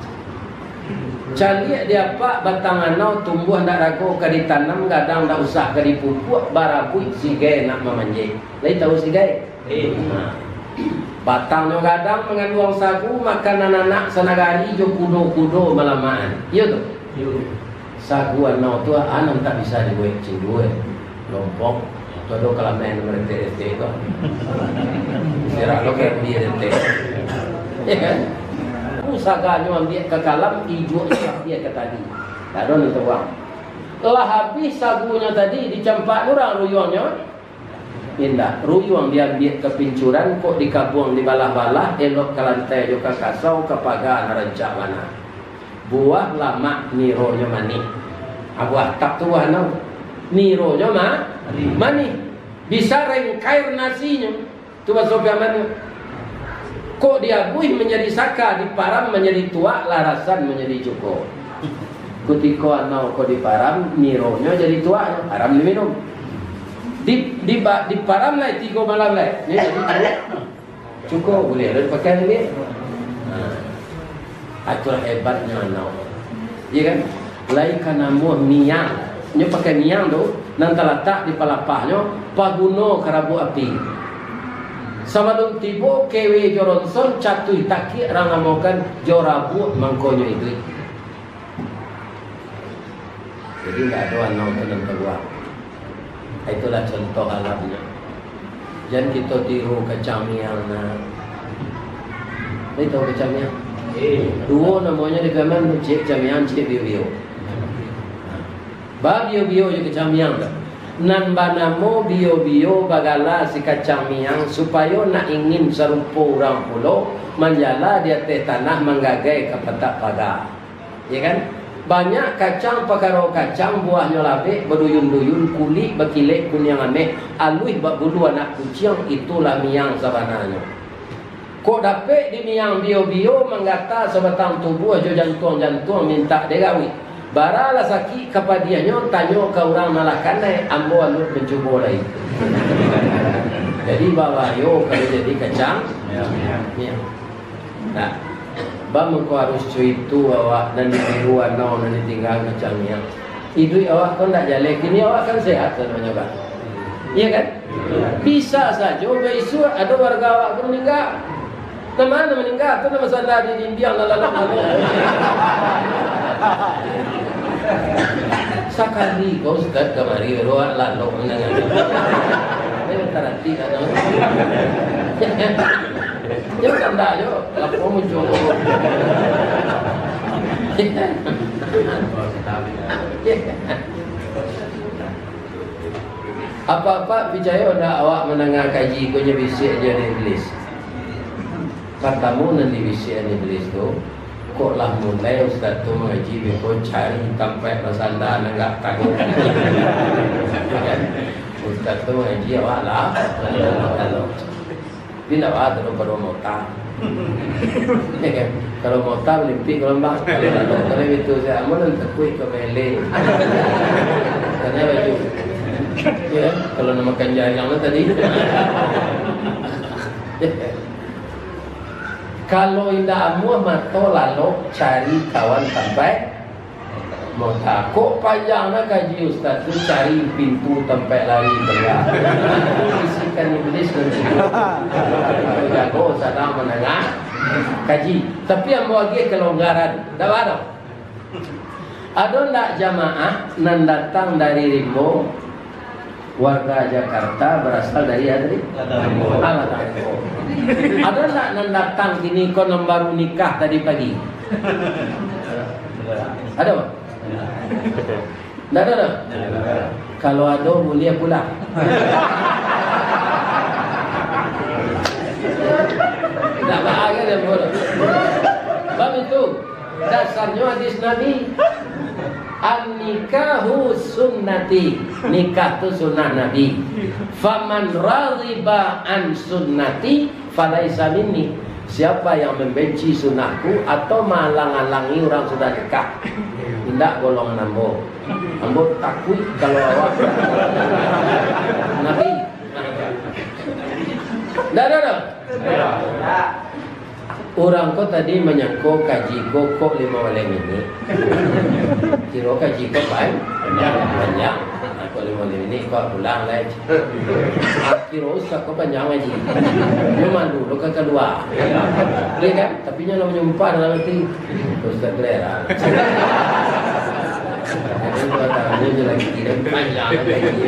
Cari dia pak batang anau tumbuh ndak rago ka ditanam kadang ndak usah ka dipupuk barabu sigai nak memanjing. Lai tahu sigai? Batangnya kadang mengandung sagu makanan anak sanagari jo kudo-kudo malamaan. Iya tu. Sagu anau tu anak tak bisa dibuat cindue. Lompong todo kalau main mereka itu, serak lokal dia itu, ya kan? Usahanya ambil ke kalam hijau dia ke tadi, tak ada nanti uang. Telah habis sagunya tadi dicampak orang ruyuangnya, indah ruyuang dia ambil ke pincuran, kok dikabung di balah-balah, elok ke lantai juga kasau ke pagar rancak mana, buah lama nironya mani, buah tak tuah nau. Nironya mani bisa rengkair nasinya tu bahasa mana kok dia buih menjadi saka diparam menjadi tua larasan menjadi cukup Ketika anak kau diparam, mironya jadi tua, haram diminum. Di param lah 3 malam lah. Ni jadi cukup boleh ada pakai ni. Itulah hebatnya anak. Ya kan? Lain kana muah miang. Nyo pakai miang tu, nanti letak di palapahnya, paguno karabu api. Sama dong tibo kewe joronson catui taki rangamokan jorabu mangkonyo itu. Jadi tidak ada anak tenang keluar. Itulah contoh alamnya. Jangan kita tiru kecamian. Ini tahu kecamian? Dua namanya di kanan cik camian cik bio-bio. Ba bio-bio je kecamian. Nan banamo bio-bio bagala si kecamian supaya nak ingin serupa orang pulau menjala dia teh tanah menggagai ke petak pagar. Ya kan? Banyak kacang pakaro kacang buahnya labek berduyun-duyun kulit berkilik kuning ameh alui bak bulu anak kucing itulah miang sebenarnya. Kok dapat di miang bio-bio menggata sebatang tubuh aja jantung-jantung minta degawi. Baralah sakit kepadianya tanya ke orang malakan naik ambo alut mencuba lagi. Jadi bawa yo kalau jadi kacang miang. Nah, bang kau harus cuitu awak dan dibiruan nau dan ditinggal kacangnya. Itu awak kan tak jalan kini awak kan sehat sebenarnya bang. Iya kan? Bisa saja. Besok ada warga awak pun meninggal. Mana meninggal? Tu nama sandar di dimbiang lalu. Sekali kau sudah kemari beruat lalu mendengar. Ini terhati kan? Jangan tanda yo, lapor muncul. Apa-apa percaya ada awak mendengar kaji kau bisik aja di iblis. Katamu nanti bisik di iblis tu, kok lah mulai ustaz tu mengaji kau cari sampai bersandar enggak takut. Ustaz tu mengaji awak lah. Bila ada baru mota. Kalau mota limpik gelombang. Kalau itu saya mau nanti kuih ke mele. Karena baju. Ya, kalau nama kanjang yang tadi. Kalau indah amuah mato lalu cari kawan sampai mota. Kok panjangnya kaji ustaz tu cari pintu tempat lari keluar. Bisikan iblis nanti. Jago sedang menengah kaji. Tapi yang mau lagi kelonggaran. Tak ada. Ada tak jamaah nan datang dari Rimbo, warga Jakarta berasal dari Adri? Ada tak nan datang kini kau baru nikah tadi pagi? Ada tak? Tak ada. Kalau ada boleh pulang. Tak bahagia dia boleh. Sebab itu dasarnya hadis Nabi, an-nikahu sunnati. Nikah tu sunnah Nabi. Faman radhiba an sunnati falaisa minni. Siapa yang membenci sunnahku atau malang-alangi orang sudah nikah, tidak golongan ambo. Ambo takut kalau awak Nabi. Dah. Orang kau tadi menyangkut kaji kok 5 malam ini. Kira kaji kok banyak. Kau 5 malam ini kau pulang lah. Kira usah kau panjang aja. Cuma dulu kau keluar. Boleh kan? Tapi nya nak menyumpah dalam hati. Ustaz Glera. Ini je lagi kirim panjang lagi.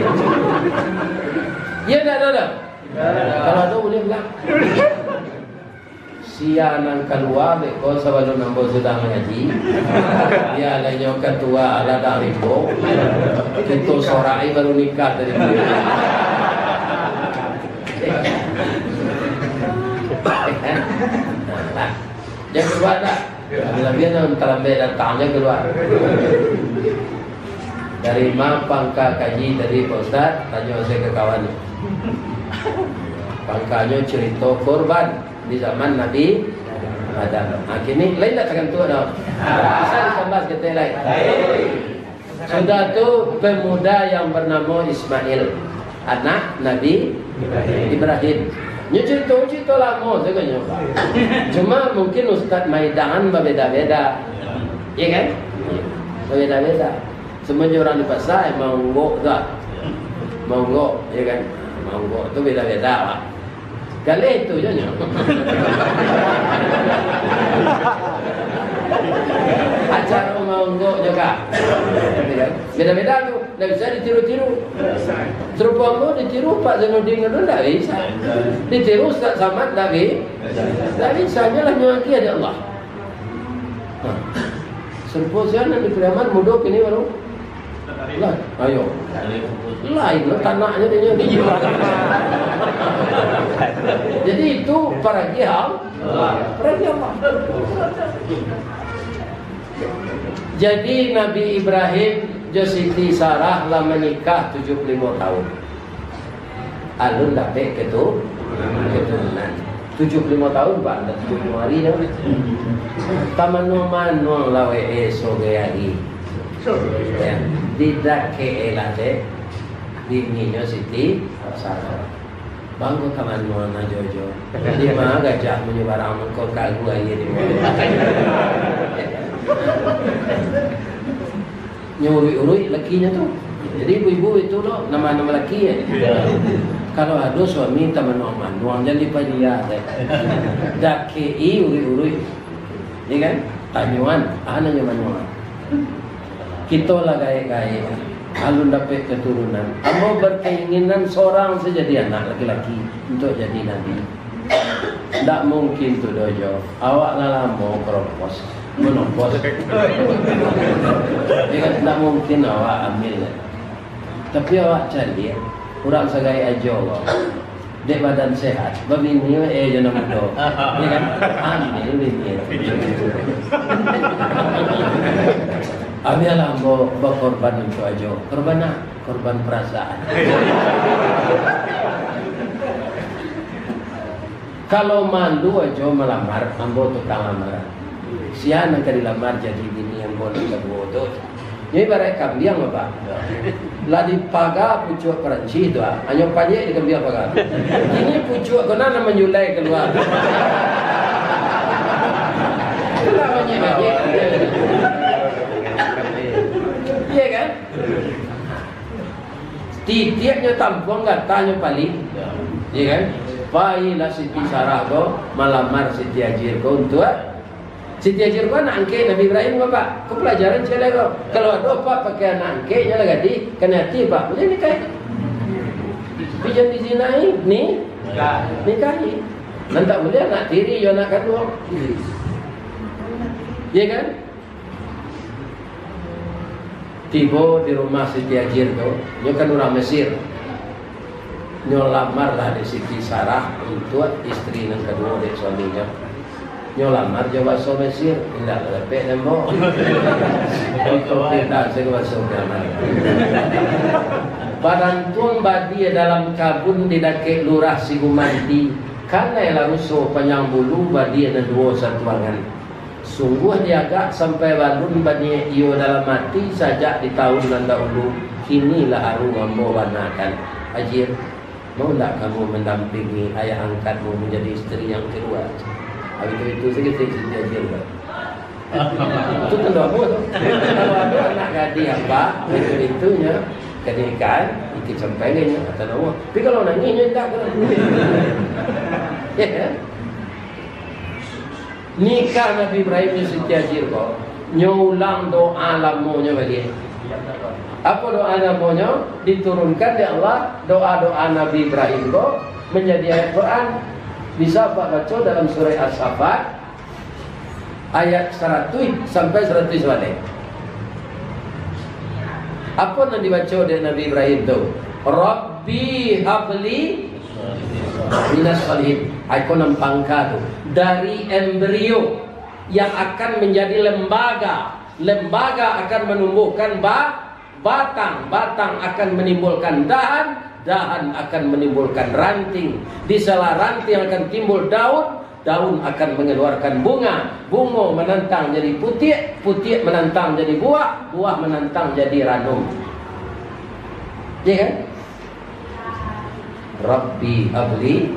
Ya dah. Kalau ada boleh pulang. Sia nang keluar beko sebelum nambo sudah mengaji. Dia lainnya ketua ala Rimbo. Kita sorai baru nikah dari dulu. Jangan keluar tak? Lebih nak terlambat datangnya keluar. Dari pangka kaji tadi Pak Ustaz, tanya saya ke kawan. Pangkanya cerita korban di zaman Nabi Ada. Kini lain tak tekan tu dah. Asal dikembas kita lain. Sudah tu pemuda yang bernama Ismail, anak Nabi Ibrahim. Cerita lama sebenarnya. Cuma mungkin Ustaz Maidan berbeda-beda. Ya kan? Berbeda-beda. Semuanya orang di pasar mangkok tak? Mangkok, ya kan? Mangkok tu beda-beda lah. Kali itu je nya. Acara mangkok juga. Beda-beda tu. Tak bisa ditiru-tiru. Serupa mangkok ditiru Pak Zainuddin itu tak bisa. Ditiru Ustaz Samad tak bisa. Tak bisa. Hanyalah nyuaki ada Allah. Serupa siapa di Keriaman mudah kini baru. Lah, ayo. Lain lah tanahnya dia. Jadi itu para jihad. Jadi Nabi Ibrahim Siti Sarah lah menikah 75 tahun. Alun dapat keturunan. 75 tahun Pak, 75 hari dah. Taman-taman lawe esok hari. Ya, tidak keelate bininya Siti Sarah. Bangku taman mana Jojo. Di mana gajah menyebarang mengkau kagu aja di mana. Nyuri-uri lakinya tu. Jadi ibu-ibu itu loh nama-nama laki ya. Kalau ada suami taman nuang jadi panitia. Daki uri-uri. Ini kan tanyuan, anaknya manuan. Kita lah gaya-gaya. Alun dapat keturunan. Amo berkeinginan seorang saja jadi anak laki-laki untuk jadi nabi. Tak mungkin tu dojo. Awak lah mau keropos, menopos. Dia tak mungkin awak ambil. Tapi awak cari orang segai aja awak. Dek badan sehat. Babi ni jangan muda. Dia kan ambil ni. Ambil lah berkorban untuk aja. Korban nak? Korban perasaan. Kalau malu aja melamar, ambo tukang lamaran. Siapa nak dilamar jadi bini yang boleh kedua tu. Ini barai kambiang apa? Lah dipaga pucuk Perancis tu. Hanya pajak di kambiang paga. Ini pucuk kena nama menyulai keluar. Itulah banyak pajak. Iya kan? Titiknya tampung katanya paling. Iya kan? Pailah Siti Sarah ko malamar Siti Hajir ko untuk Siti Hajir ko anak angke Nabi Ibrahim Bapak. Kau pelajaran cile ko. Kalau ada apa pakai anak angke nya lah gadi kena hati Pak. Boleh nikah. Pijan dizinai ni nikahi. Nanti boleh anak tiri yo anak kedua. Iya kan? Tiba di rumah Siti Hajir tu, dia kan orang Mesir. Dia lamar lah di Siti Sarah untuk istri yang kedua dari suaminya. Dia lamar dia bahasa Mesir, tidak lepek nembok. Itu tidak saya bahasa Mesir. Padantun badi dalam kabun di dake lurah Sigumanti, karena laruso panjang bulu badi ada dua satuangan. Sungguh dia agak sampai balun bani iyo dalam mati sajak di tahun nanda ulu. Kinilah aru ambo wanakan. Hajir, mau tak kamu mendampingi ayah angkatmu menjadi istri yang kedua? Habis itu saya kata Siti Hajir. Itu tentu apa tu? Kalau ada anak gadis apa, itu-itunya kenikahan, ikut sampainya kata nama. Tapi kalau nangisnya tak kena. Ya kan? Nikah Nabi Ibrahim Siti Hajir ko nyulang doa lamunya bagi. Apa doa lamunya? Diturunkan dari Allah doa-doa Nabi Ibrahim ko menjadi ayat Quran. Bisa Pak baca dalam surah As-Saffat ayat 100 sampai 100 balik. Apa yang dibaca dari Nabi Ibrahim tu? Rabbi habli minas salihin. Aku nampangkan tu dari embrio yang akan menjadi lembaga. Lembaga akan menumbuhkan batang. Batang akan menimbulkan dahan. Dahan akan menimbulkan ranting. Di sela ranting akan timbul daun. daun akan mengeluarkan bunga, bunga menantang jadi putih, putih menantang jadi buah, buah menantang jadi ranum. Ya kan? Rabbi habli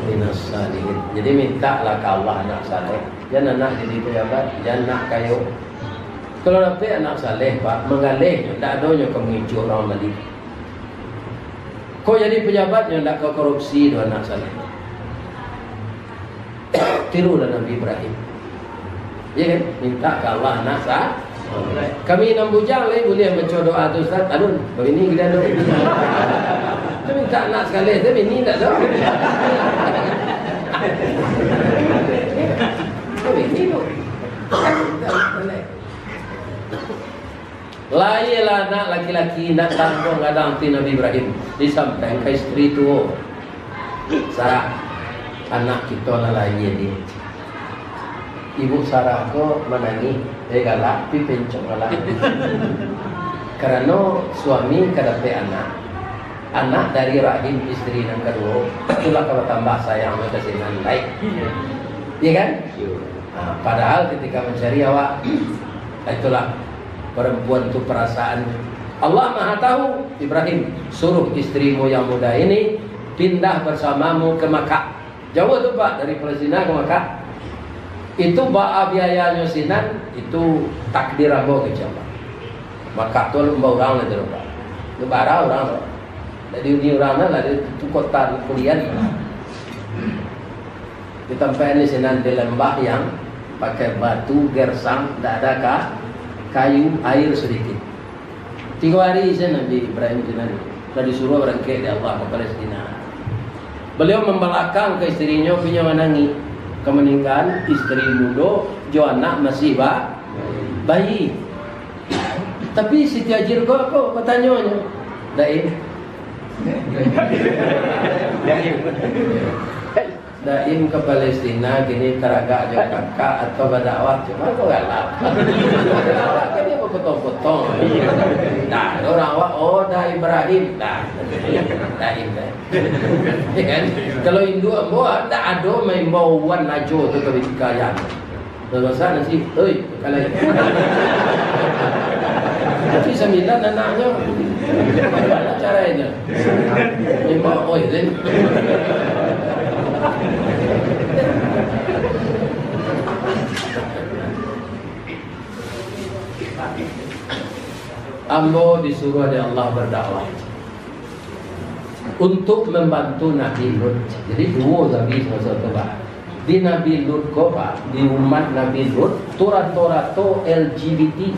minas salihin. Jadi mintalah ke Allah anak saleh. Jangan anak jadi pejabat, jangan nak kayu. Kalau dapat anak saleh pak, mengalih, tak adanya kemuncul orang lagi. Kau jadi pejabatnya tak kau korupsi dua anak saleh. Tirulah Nabi Ibrahim. Ya kan? Minta ke Allah anak saleh. Kami 6 bujang lagi boleh baca doa tu Ustaz. Alun, begini kita ada. Tu minta anak sekali, tapi ini tak tahu. Begini tu. Lahirlah anak laki-laki nak tanggung kadang ti Nabi Ibrahim disampaikan ke isteri tu. Sarah, anak kita lah lahir dia. Ibu Sarah ko menangis, galak, pi pencok galak. Karena suami kadape anak dari rahim istri yang kedua, itulah kalau tambah sayang kesinan baik. Iya kan? Nah, padahal ketika mencari awak, itulah perempuan itu perasaan. Allah Maha tahu. Ibrahim, suruh istrimu yang muda ini pindah bersamamu ke Makkah. Jauh tu Pak dari Palestina ke Makkah. Itu ba'a biayanya sinan, itu takdir abo ke Jawa. Makkah tu lembau orang lah Pak. Itu bara orang. Jadi ini orang lah itu kota kuliah. Di tempat ini sinan di lembah yang pakai batu gersang, tidak ada kayu, air sedikit. 3 hari saya Nabi Ibrahim sinan sudah disuruh berangkat dari Allah ke Palestina. Beliau membelakang ke istrinya punya menangi. Kemeninggal istri muda, jo anak masih bayi. Tapi Siti Hajir kau apa bertanya-nya? Daim. Daim ke Palestina gini teragak jo kakak atau berdakwah cuma kau galak. Galak kan dia potong-potong. Nah, orang awak dah Ibrahim dah. Daim dah. Ya kan? Kalau Hindu ambo tak ada main bauan najo tu kaya. Dosa nasi, oi, kalau tapi 9 anaknya. Bagaimana caranya? Memang oi kan. Ambo disuruh oleh Allah berdakwah untuk membantu Nabi Lut. Jadi 2 Nabi satu Pak. Di Nabi Lut ko Pak, di umat Nabi Lut, torato LGBT,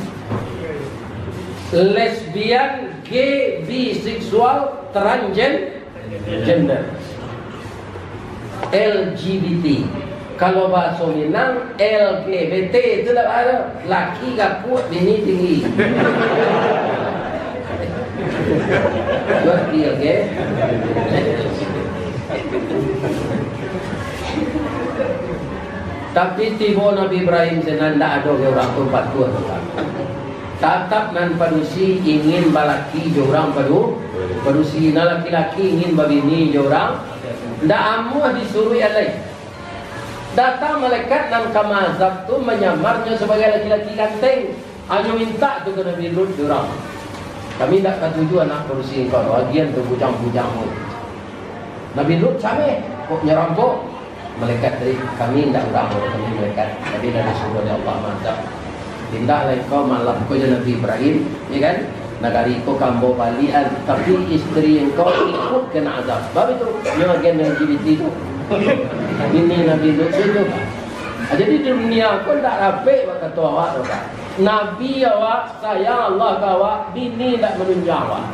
lesbian, gay, biseksual, transgender, LGBT. Kalau bahasa Minang LGBT itu tak ada. Laki gak kuat, bini tinggi. Berarti okay? Tapi tiba Nabi Ibrahim senang tak ada orang tempat tua. Tatap nan padusi ingin balaki jorang padusi na laki-laki ingin babini jorang. Ndak amuh disuruh alai. Datang malaikat dan kamazab tu menyamarnya sebagai laki-laki ganteng. Hanya minta tu ke Nabi Lut diorang. Kami tak ketuju anak kursi kau. Bagian tu bujang-bujangmu. Nabi Lut sampai kok nyerampok. Malaikat dari kami tidak urang kami malaikat. Tapi dah disuruh oleh Allah mantap. Tindaklah kau malam kau jadi Nabi Ibrahim, ya kan? Nagari kau kambo balian. Tapi isteri yang kau ikut kena azab. Sebab itu yang agen LGBT itu. Ini Nabi Lut itu. Jadi di dunia pun tak rapik kata awak tu. Nabi awak sayang Allah ke awak, bini tak menunjang awak.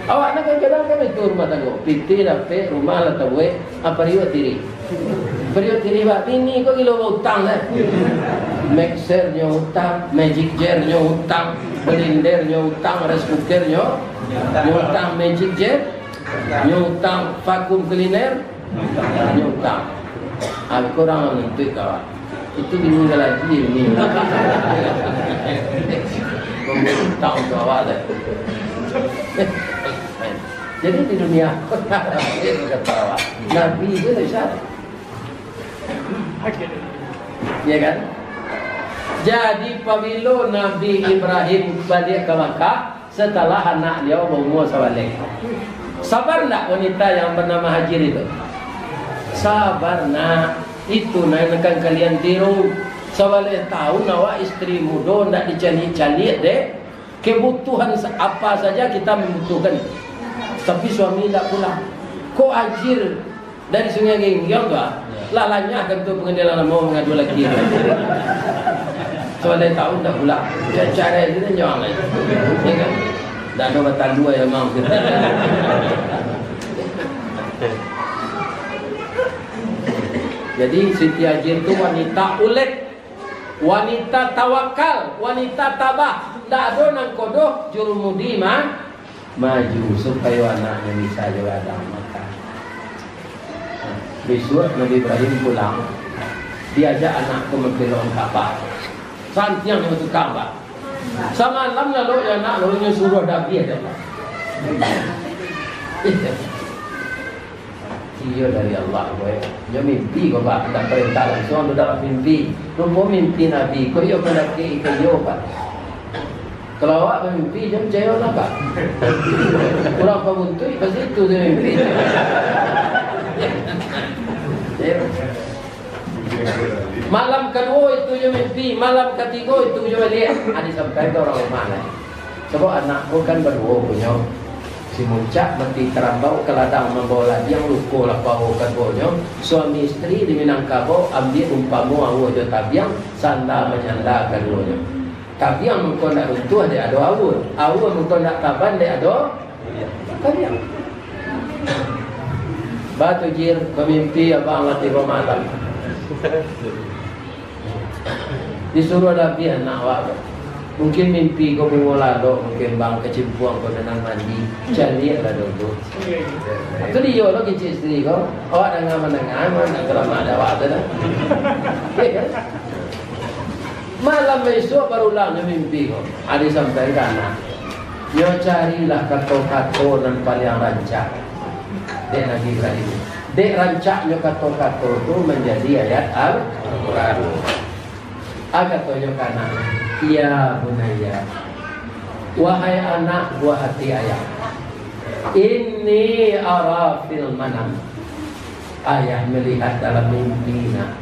Awak nak kadang kan itu rumah tangga. Piti rapik rumah lah tahu apa riwat diri. Periuk diri pak bini kau kilo hutang lah. Mixernya hutang, magic jarnya hutang, blendernya hutang, rice cookernya hutang, magic jar hutang, vacuum cleaner hutang. Aku orang menentu kau. Itu meninggal lagi ini. Hutang tu awak dah. Jadi di dunia kata awak Nabi itu tak Ya kan? Jadi apabila Nabi Ibrahim balik ke Makkah setelah anak dia berumur 1 tahun. Sabar nak wanita yang bernama Hajar itu? Sabar nak. Itu nak kalian tiru. 1 tahun awak isteri muda nak dicari-cari deh. Kebutuhan apa saja kita membutuhkan. Tapi suami tak pulang. Kok Hajar dari Sungai Genggam tu? Lalanya akan tu pengadilan mau mengadu lagi. 1 tahun tak pulang. Cara itu jangan lagi. Ya kan? Dah ada batang 2 yang mau kita. Jadi Siti Hajar itu wanita ulet, wanita tawakal, wanita tabah. Tak ada nang kodoh jurumudi maju supaya anaknya bisa juga ada makan. Besok Nabi Ibrahim pulang, diajak anak ke Mekah Ka'bah. Santiang yang itu Ka'bah. Sama malam lalu ya nak lalunya suruh Nabi ada. Iya dari Allah boy. Dia mimpi kau pak, tak perintah langsung dalam mimpi. Rumpu mimpi Nabi, kau yo pada ke yo pak. Kalau awak mimpi jam jauh lah pak. Kurang pembuntui pas itu dia mimpi. Malam kedua itu dia mimpi, malam ketiga itu dia lihat. Ada sampai ke orang mana? Sebab anakku kan berdua punya. Si muncak mati terambau ke ladang membawa ladang luka lah bau kadbonya. Suami isteri di Minangkabau ambil umpamu awal je tabiang sandal menyandal keduanya. Tabiang mungkin nak runtuh dia ada awal. Awal mungkin nak taban dia ada tabiang. Batu jir pemimpi abang mati malam. Disuruh Nabi anak awak. Mungkin mimpi kau mengolado, mungkin bang kecimpuan kau dengan mandi, cari lah dulu. Itu dia lo kecil istri kau, awak dengan mendengar, nak kerama ada awak ada. Malam besok baru ulangnya mimpi kau, ada sampai kanan. Yo carilah kata-kata dan paling rancak. Dek Nabi Ibrahim. Dek rancaknya kata-kata itu menjadi ayat Al-Quran. Agak toyo kanan. Ya bunaya, wahai anak buah hati ayah, ini ara fil manam. Ayah melihat dalam mimpi nak.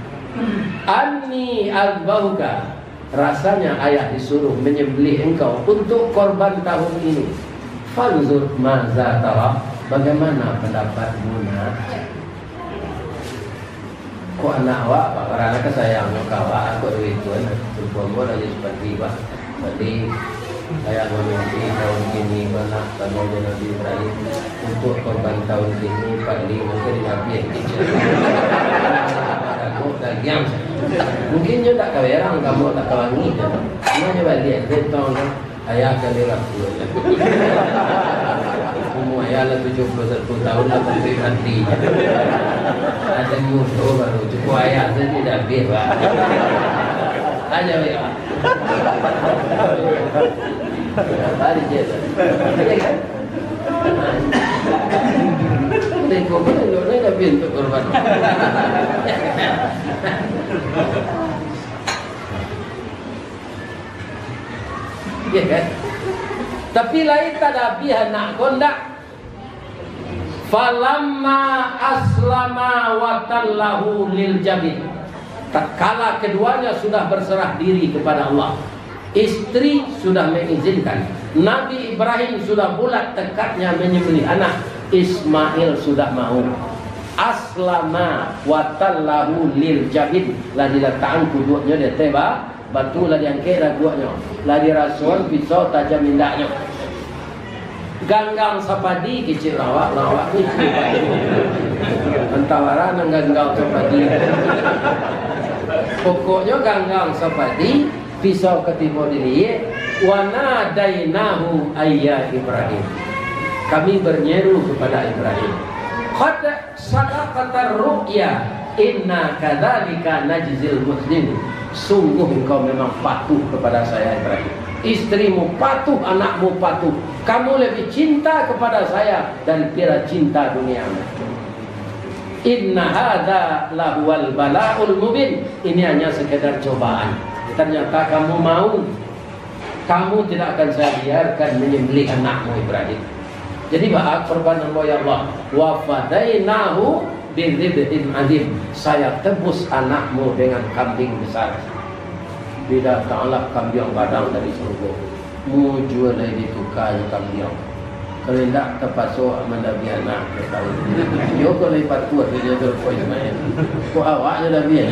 Anni albahuka. Rasanya ayah disuruh menyembelih engkau untuk korban tahun ini. Fanzur maza tara. Bagaimana pendapatmu nak? Kok anak awak, Pak? Karena kesayang awak, aku duit tuan, terpuang lagi seperti Pak. Jadi saya memimpi tahun ini anak sama Nabi Ibrahim untuk korban tahun ini Pak Li mungkin Nabi yang kecil. Aku dah diam. Mungkin juga tak kawerang kamu tak kawangi. Semuanya balik betong ayah kali laku. Umur ayah lah 71 tahun lah sampai mati. Ada musuh baru cukup ayah saja dah habis Pak. Aja ya. Balik je. Tengok mana ni dah habis untuk korban. Ya kan? Tapi lain tak ada habis anak kondak. Falamma aslama wa tallahu lil jabin. Tatkala keduanya sudah berserah diri kepada Allah, istri sudah mengizinkan, Nabi Ibrahim sudah bulat tekadnya menyembelih anak, Ismail sudah mau. Aslama wa tallahu lil jabin. Lah diletakkan kuduknya dia tebak, batu lah diangkat raguanya, lah dirasuan pisau tajam indaknya. Ganggang sapadi kecil lawak ni Mentawara nang ganggang sapadi. Pokoknya ganggang sapadi pisau ketipu diri. Wana dainahu ayya Ibrahim. Kami bernyeru kepada Ibrahim. Qad sadaqatar ru'ya inna kadzalika najzil muslimin. Sungguh engkau memang patuh kepada saya Ibrahim. Istrimu patuh, anakmu patuh. Kamu lebih cinta kepada saya daripada cinta dunia. Inna hadza lahuwal bala'ul mubin. Ini hanya sekedar cobaan. Ternyata kamu mau, kamu tidak akan saya biarkan menyembelih anakmu Ibrahim. Jadi bahas korban Allah ya Allah. Wa fadainahu bidzibhin adim. Saya tebus anakmu dengan kambing besar. Bila ta'ala kambing padang dari surga. Mujual lagi tukar kambing. Kalau tidak terpasuk mendabi anak kita. Yo kalau lipat kuat dia terpoi main. Kau awaknya dah biar.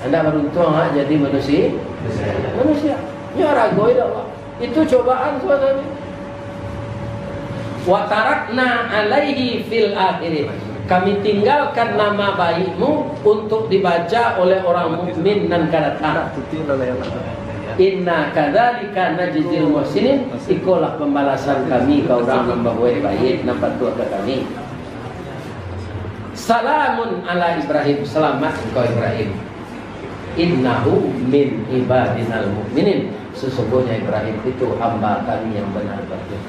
Anda beruntung jadi manusia. Manusia. Ya ragoi dah Allah. Itu cobaan suasana. Wa tarakna alaihi fil akhirin. Kami tinggalkan nama baikmu untuk dibaca oleh orang mukmin dan kadatang. Inna kadzalika najzil muhsinin. Ikulah pembalasan kami kau orang membawa baik nampak tua ke kami. Salamun ala Ibrahim. Selamat engkau Ibrahim. Innahu min ibadinal mu'minin. Sesungguhnya Ibrahim itu hamba kami yang benar-benar.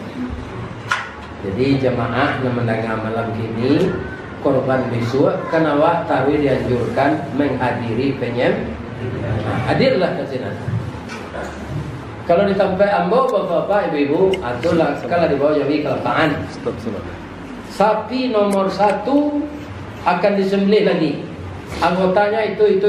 Jadi jemaah yang mendengar malam ini korban bisu kenapa tahu dianjurkan menghadiri hadirlah ke sini. Kalau di tempat ambo bapak-bapak ibu-ibu atulah kalau di bawah jadi kelapaan. Sapi nomor 1 akan disembelih lagi. Anggotanya itu